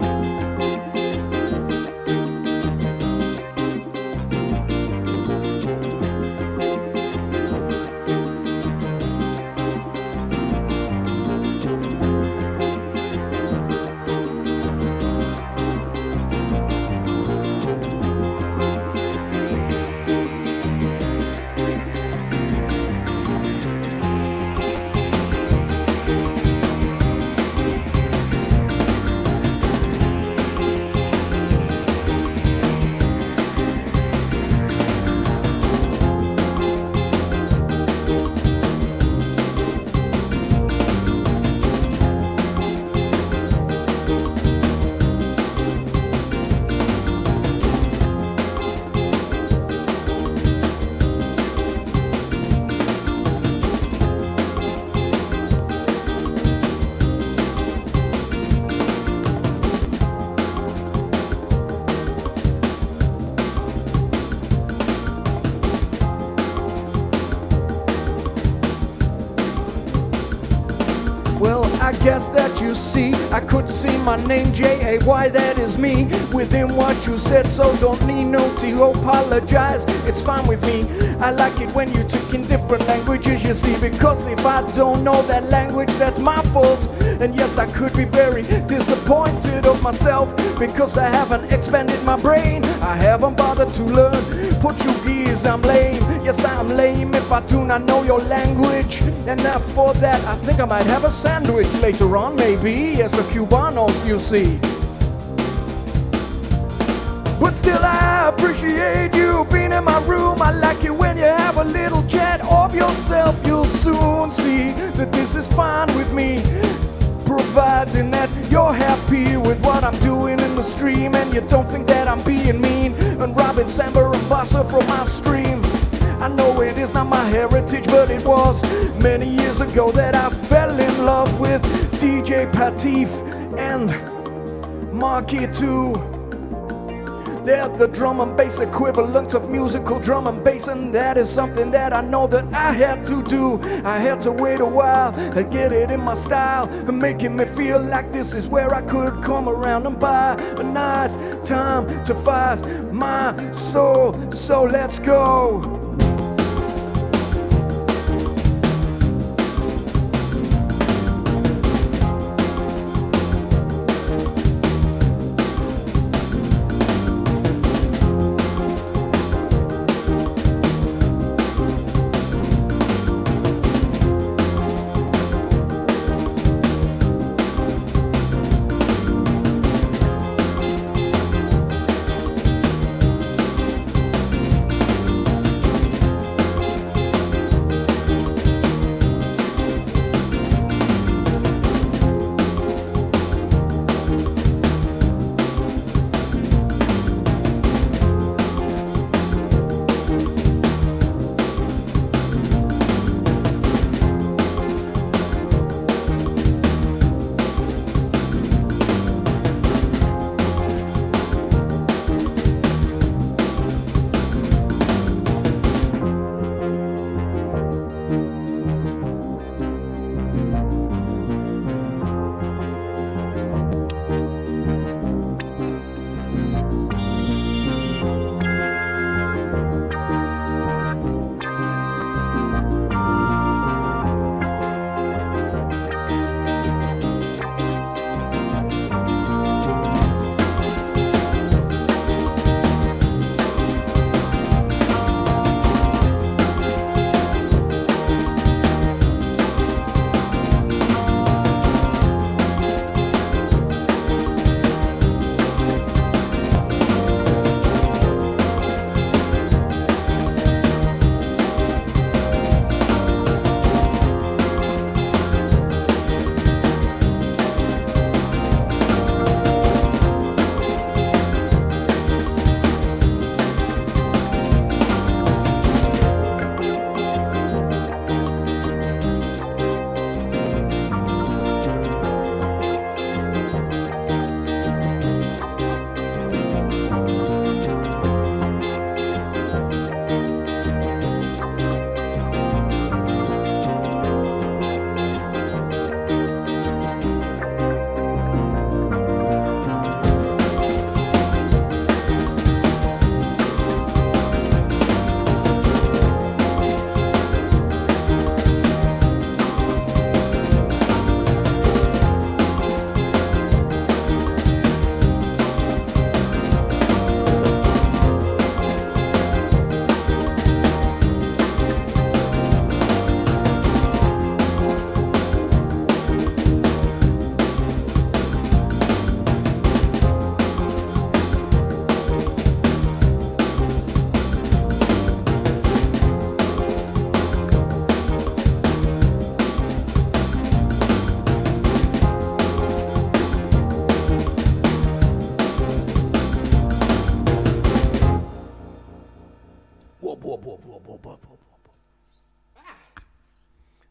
I guess that you see, I could see my name J-A-Y, that is me, within what you said, so don't need no to apologize, it's fine with me. I like it when you talk in different languages, you see, because if I don't know that language, that's my fault. And yes, I could be very disappointed of myself, because I haven't expanded my brain, I haven't bothered to learn Portuguese. I'm lame, yes I'm lame if I do not know your language. And now for that I think I might have a sandwich later on, maybe, as a Cubanos, you see. But still I appreciate you being in my room. I like it when you have a little chat or of yourself, you'll soon see that this is fine with me, providing that you're happy with what I'm doing in the stream, and you don't think that I'm being mean and robbing Samba and Bossa from my stream. I know it is not my heritage, but it was many years ago that I fell in love with DJ Patif and Marky 2. They're the drum and bass equivalent of musical drum and bass, and that is something that I know that I had to do. I had to wait a while and get it in my style, and making me feel like this is where I could come around and buy a nice time to fast my soul. So let's go.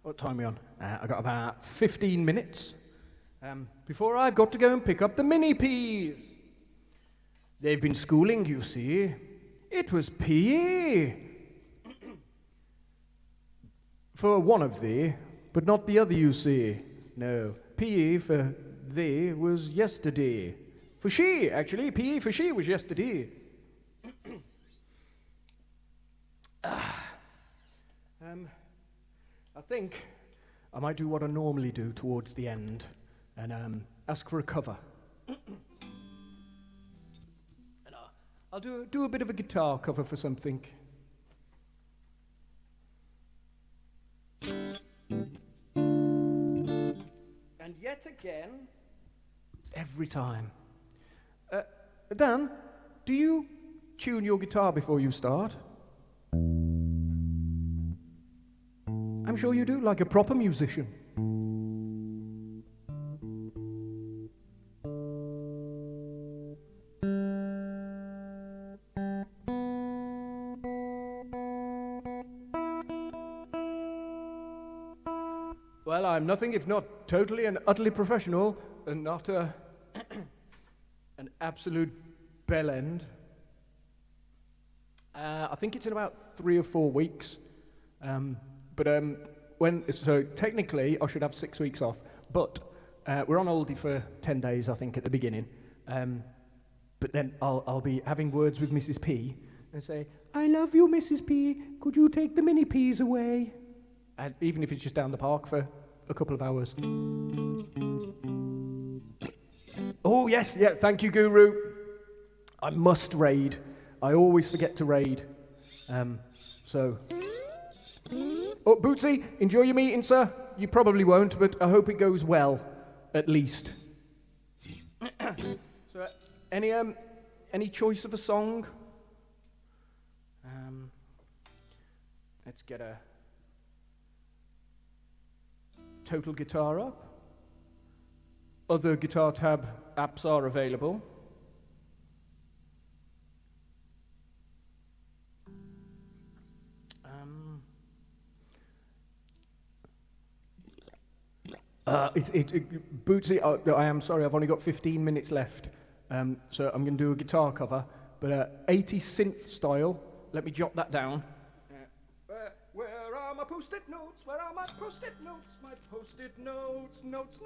What time are we on? I've got about 15 minutes before I've got to go and pick up the mini P's. They've been schooling, you see. It was PE. For one of thee, but not the other, you see. No, PE for thee was yesterday. For she, actually, PE for she was yesterday. I think I might do what I normally do towards the end and ask for a cover. And I'll do a bit of a guitar cover for something. And yet again, every time. Dan, do you tune your guitar before you start? I'm sure you do, like a proper musician. Well, I'm nothing if not totally and utterly professional, and not an absolute bellend. I think it's in about 3 or 4 weeks. So technically I should have 6 weeks off, but we're on holiday for 10 days, I think, at the beginning. But then I'll be having words with Mrs. P and say, I love you, Mrs. P. Could you take the mini P's away? And even if it's just down the park for a couple of hours. Oh, yes, yeah, thank you, Guru. I must raid. I always forget to raid. Oh, Bootsy, enjoy your meeting, sir. You probably won't, but I hope it goes well, at least. So, any choice of a song? Let's get a total guitar up. Other guitar tab apps are available. Bootsy, I am sorry, I've only got 15 minutes left, so I'm going to do a guitar cover, but 80s synth style. Let me jot that down. Where are my post-it notes? Where are my post-it notes? My post-it notes, notes.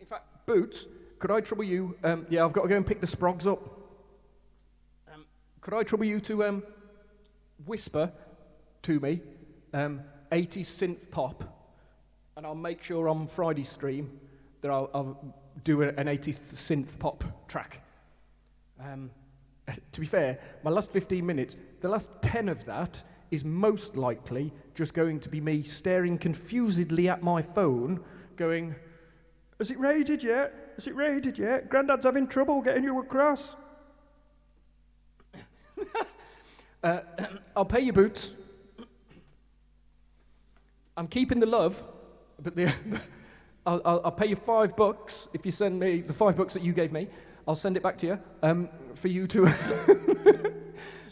In fact, Boots, could I trouble you? Yeah, I've got to go and pick the sprogs up. Could I trouble you to whisper to me 80s synth pop, and I'll make sure on Friday's stream that I'll do an 80s synth pop track. To be fair, my last 15 minutes, the last 10 of that is most likely just going to be me staring confusedly at my phone, going, has it raided yet? Has it raided yet? Grandad's having trouble getting you across. I'll pay you, Boots. I'm keeping the love, but I'll pay you $5 if you send me the $5 that you gave me. I'll send it back to you for you to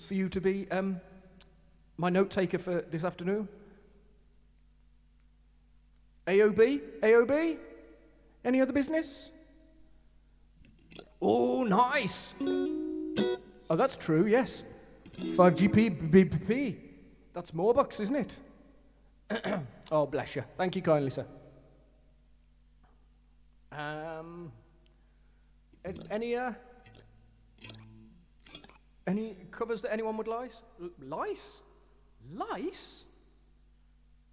for you to be my note taker for this afternoon. AOB? Any other business? Oh, nice. Oh, that's true. Yes, 5GP BPP. That's more bucks, isn't it? Oh, bless you. Thank you kindly, sir. Any covers that anyone would like? Lice? Lice?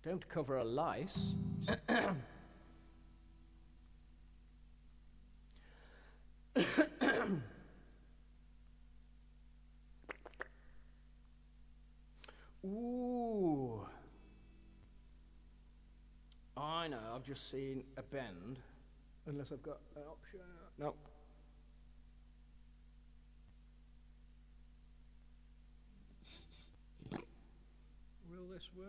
Don't cover a lice. Ooh. I know, I've just seen a bend. Unless I've got an option. No. Will this work?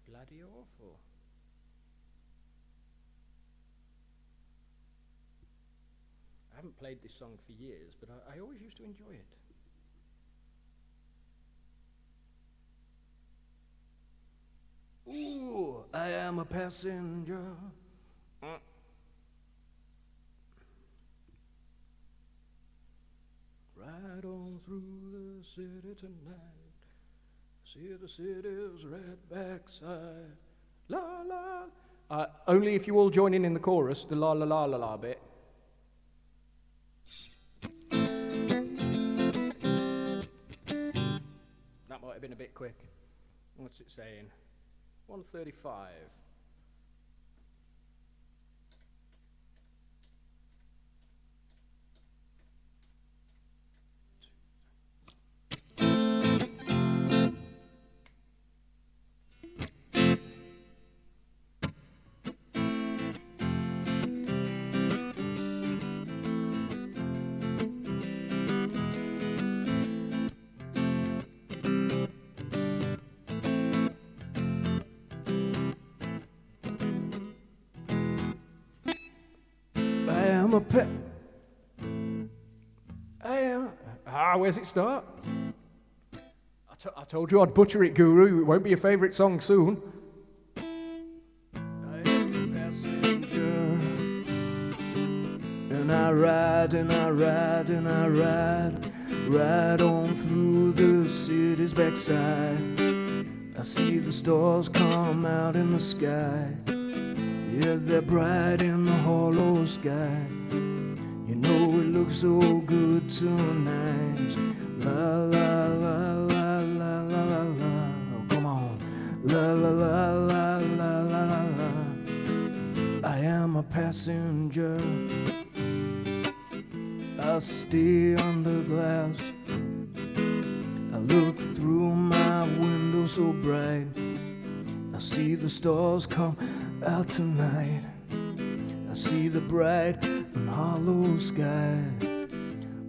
Bloody awful. I haven't played this song for years, but I always used to enjoy it. Ooh, I am a passenger. Ride on through the city tonight. See the city's red backside. La la. Only if you all join in the chorus, the la la la la la bit. That might have been a bit quick. What's it saying? 135. am a pet. Where's it start? I told you I'd butcher it, Guru. It won't be your favourite song soon. I am a passenger, and I ride and I ride and I ride on through the city's backside. I see the stars come out in the sky. Yeah, they're bright in the hollow sky. You know it looks so good tonight. La la la la la la la la. Oh, come on. La la la la la la la la. I am a passenger. I stay under glass. I look through my window so bright. I see the stars come out tonight. I see the bright and hollow sky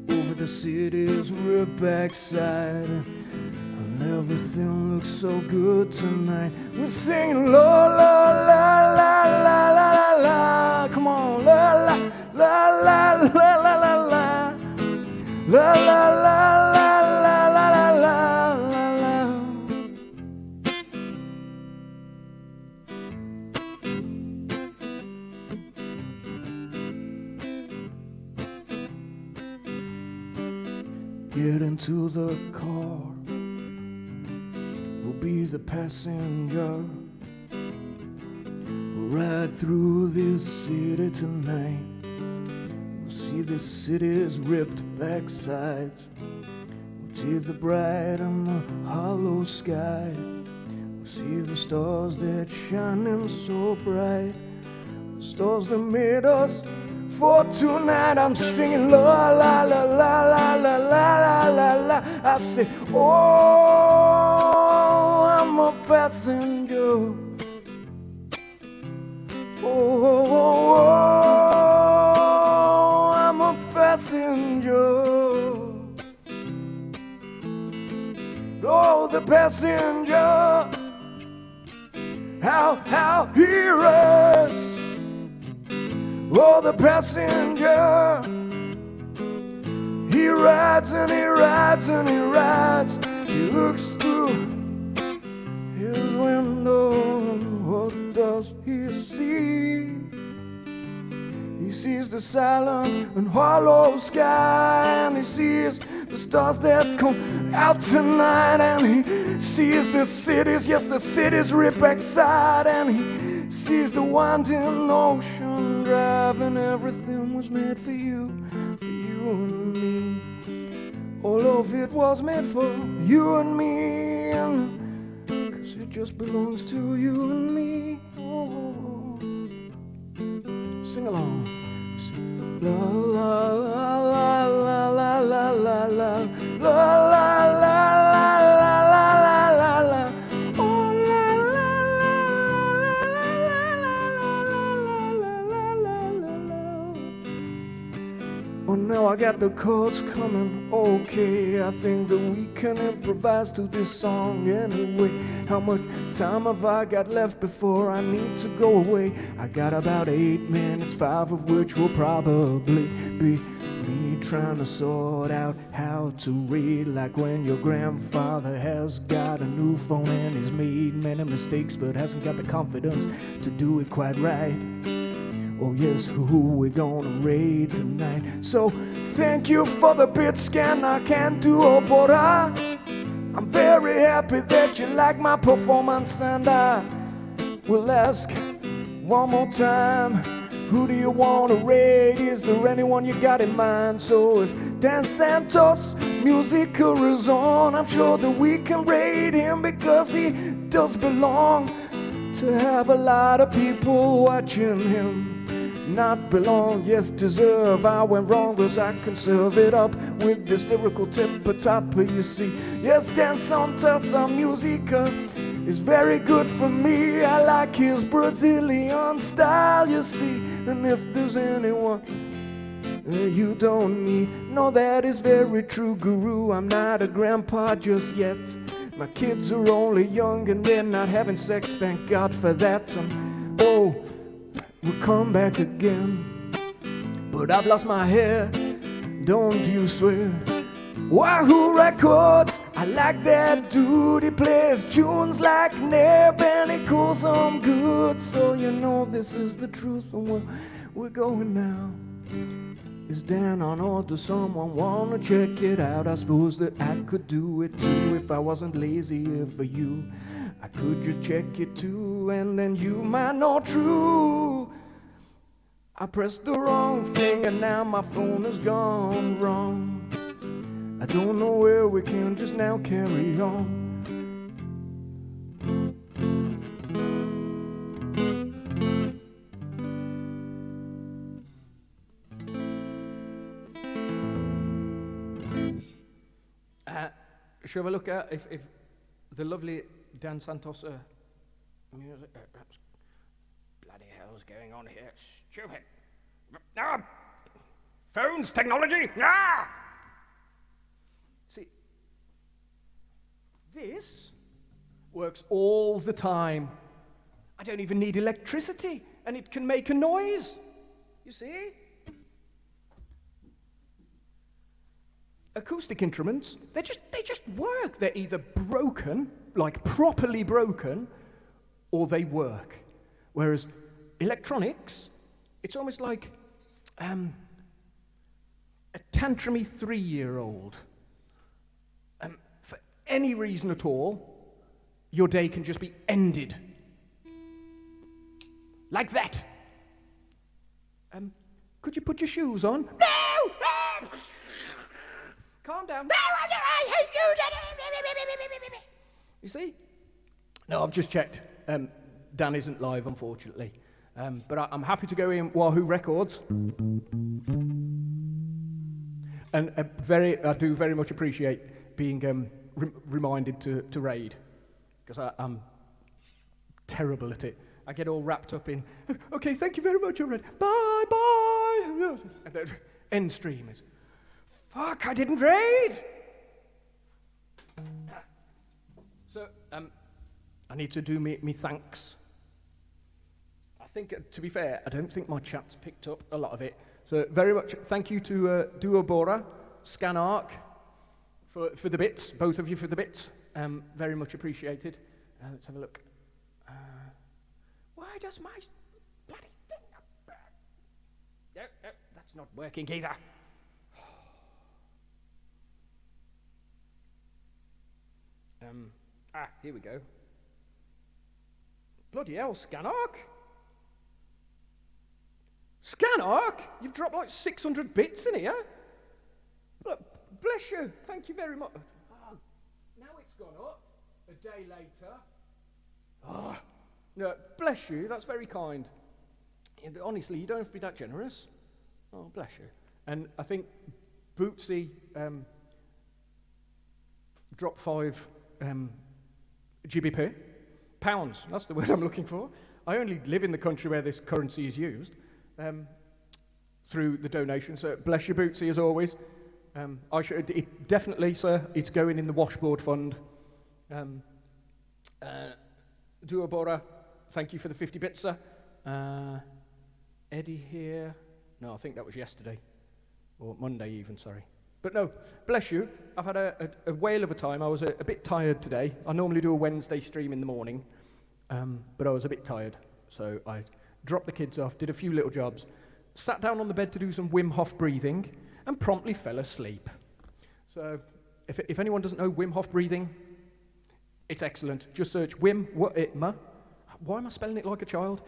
over the city's ripped backside, and everything looks so good tonight. We're singing la la la la la la la la. Come on, la la la la la la la la la la la la la la la la. Get into the car, we'll be the passenger. We'll ride through this city tonight. We'll see the city's ripped backsides. We'll see the bright and the hollow sky. We'll see the stars that shining so bright. The stars that made us for tonight. I'm singing la la la la la la la la la la. I say, oh, I'm a passenger. Oh, oh, oh, oh, I'm a passenger. Oh, the passenger. How he rides. Oh, the passenger, he rides and he rides and he rides. He looks through his window, and what does he see? He sees the silent and hollow sky, and he sees the stars that come out tonight, and he sees the cities, yes, the cities ripped backside, and he sees the winding ocean drive, and everything was made for you and me. All of it was made for you and me, and 'cause it just belongs to you and me. Oh. Sing along. La la la la la la la la la la la la la la la la. Oh la la la la la la la la la. Oh, now I got the chords coming, okay. I think that we can improvise to this song anyway. How much time have I got left before I need to go away? I got about 8 minutes, 5 of which will probably be me trying to sort out how to read, like when your grandfather has got a new phone and he's made many mistakes but hasn't got the confidence to do it quite right. Oh yes, who we gonna raid tonight? So thank you for the bit scan. I can't do all, but I'm very happy that you like my performance, and I will ask one more time, who do you want to rate? Is there anyone you got in mind? So if Dan Santos Musical is on, I'm sure that we can rate him, because he does belong to have a lot of people watching him. Not belong, yes, deserve. I went wrong, 'cause I can serve it up with this lyrical tip-a-topper, you see. Yes, Dan Santos Musica is very good for me. I like his Brazilian style, you see. And if there's anyone you don't need, no, that is very true, Guru. I'm not a grandpa just yet. My kids are only young and they're not having sex, thank God for that. Oh, we'll come back again. but I've lost my hair, don't you swear. Wahoo Records, I like that dude, he plays tunes like Neb and he calls them good. So you know this is the truth and where we're going now is down on order, someone wanna check it out. I suppose that I could do it too if I wasn't lazy for you. I could just check it too and then you might know true. I pressed the wrong thing and now my phone has gone wrong. I don't know where we can just now carry on. Shall we look at if the lovely Dan Santos music? Bloody hell's going on here? Stupid! Ah! Phones, technology! Ah! See, this works all the time. I don't even need electricity, and it can make a noise. You see? Acoustic instruments, they just work. They're either broken, like properly broken, or they work. Whereas electronics, it's almost like a tantrumy 3-year-old. For any reason at all, your day can just be ended. Like that. Could you put your shoes on? No! Calm down. No, I hate you. You see? No, I've just checked. Dan isn't live, unfortunately. But I'm happy to go in Wahoo Records. And I do very much appreciate being reminded to raid. Because I'm terrible at it. I get all wrapped up in, okay, thank you very much, I read. Bye. And then end stream is, fuck, I didn't raid! So, I need to do me thanks. I think, to be fair, I don't think my chat's picked up a lot of it. So, very much thank you to Duobora, Scanarc, for the bits, both of you for the bits. Very much appreciated. Let's have a look. Why does my bloody thing not... No, that's not working either. Here we go. Bloody hell, Scanarc! Scanarc? You've dropped like 600 bits in here. Look, bless you. Thank you very much. Oh, now it's gone up a day later. Oh, no, bless you. That's very kind. And honestly, you don't have to be that generous. Oh, bless you. And I think Bootsy dropped 5 GBP. Pounds, that's the word I'm looking for. I only live in the country where this currency is used through the donation, so bless you, Bootsy, as always. Definitely, sir, it's going in the washboard fund. Duobora, thank you for the 50 bits, sir. Eddie here. No, I think that was yesterday, or Monday even, sorry. But no, bless you. I've had a whale of a time. I was a bit tired today. I normally do a Wednesday stream in the morning, but I was a bit tired. So I dropped the kids off, did a few little jobs, sat down on the bed to do some Wim Hof breathing, and promptly fell asleep. So if anyone doesn't know Wim Hof breathing, it's excellent. Just search Wim Wim. Why am I spelling it like a child?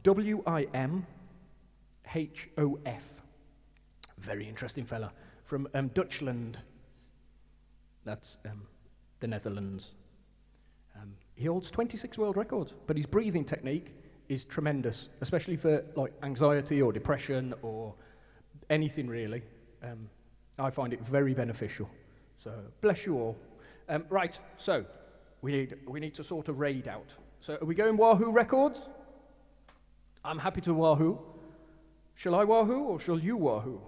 WIMHOF. Very interesting fella. From Dutchland, that's the Netherlands. He holds 26 world records, but his breathing technique is tremendous, especially for like anxiety or depression or anything really. I find it very beneficial. So bless you all. Right, so we need to sort of raid out. So are we going Wahoo Records? I'm happy to Wahoo. Shall I Wahoo or shall you Wahoo?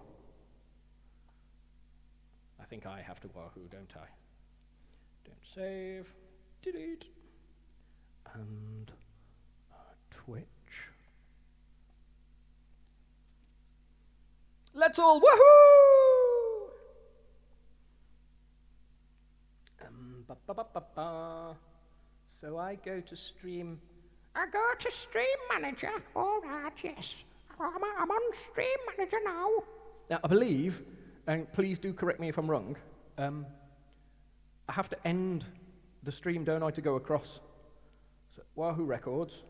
I think I have to Wahoo, don't I? Don't save. Delete. And Twitch. metal, woohoo! So I go to stream. I go to Stream Manager. All right, yes. I'm on Stream Manager now. Now, I believe, and please do correct me if I'm wrong, I have to end the stream, don't I, to go across? So, Wahoo Records,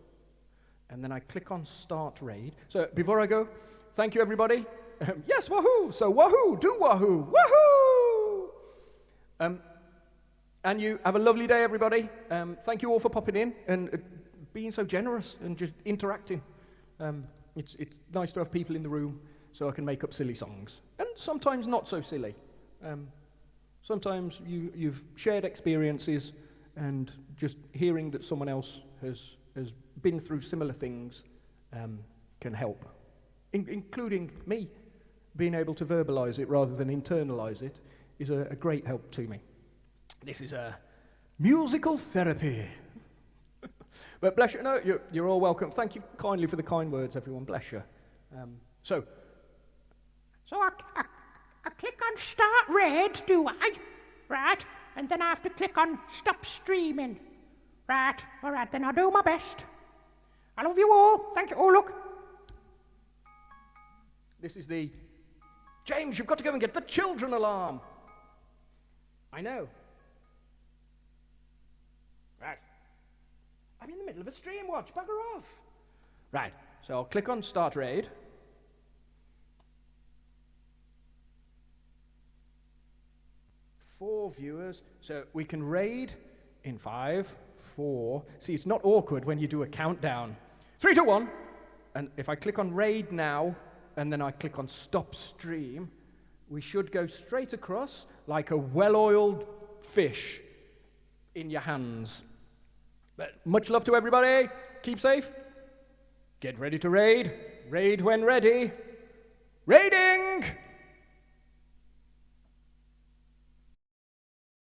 and then I click on Start Raid. So, before I go, thank you, everybody. Yes, Wahoo! So, Wahoo, do Wahoo! Wahoo! And you have a lovely day, everybody. Thank you all for popping in and being so generous and just interacting. It's nice to have people in the room so I can make up silly songs. And sometimes not so silly. Sometimes you've shared experiences and just hearing that someone else has been through similar things can help. Including me being able to verbalize it rather than internalize it is a great help to me. This is a musical therapy. But bless you, no, you're all welcome. Thank you kindly for the kind words, everyone. Bless you. So I click on Start Raid, do I? Right, and then I have to click on Stop Streaming. Right, all right, then I'll do my best. I love you all. Thank you. Oh, look. This is the James, you've got to go and get the children alarm. I know. Right. I'm in the middle of a stream watch. Bugger off. Right. So I'll click on Start Raid. Four viewers. So we can raid in 5, 4. See, it's not awkward when you do a countdown. 3, 2, 1. And if I click on raid now, and then I click on stop stream, we should go straight across like a well-oiled fish in your hands. But much love to everybody. Keep safe. Get ready to raid. Raid when ready. Raiding!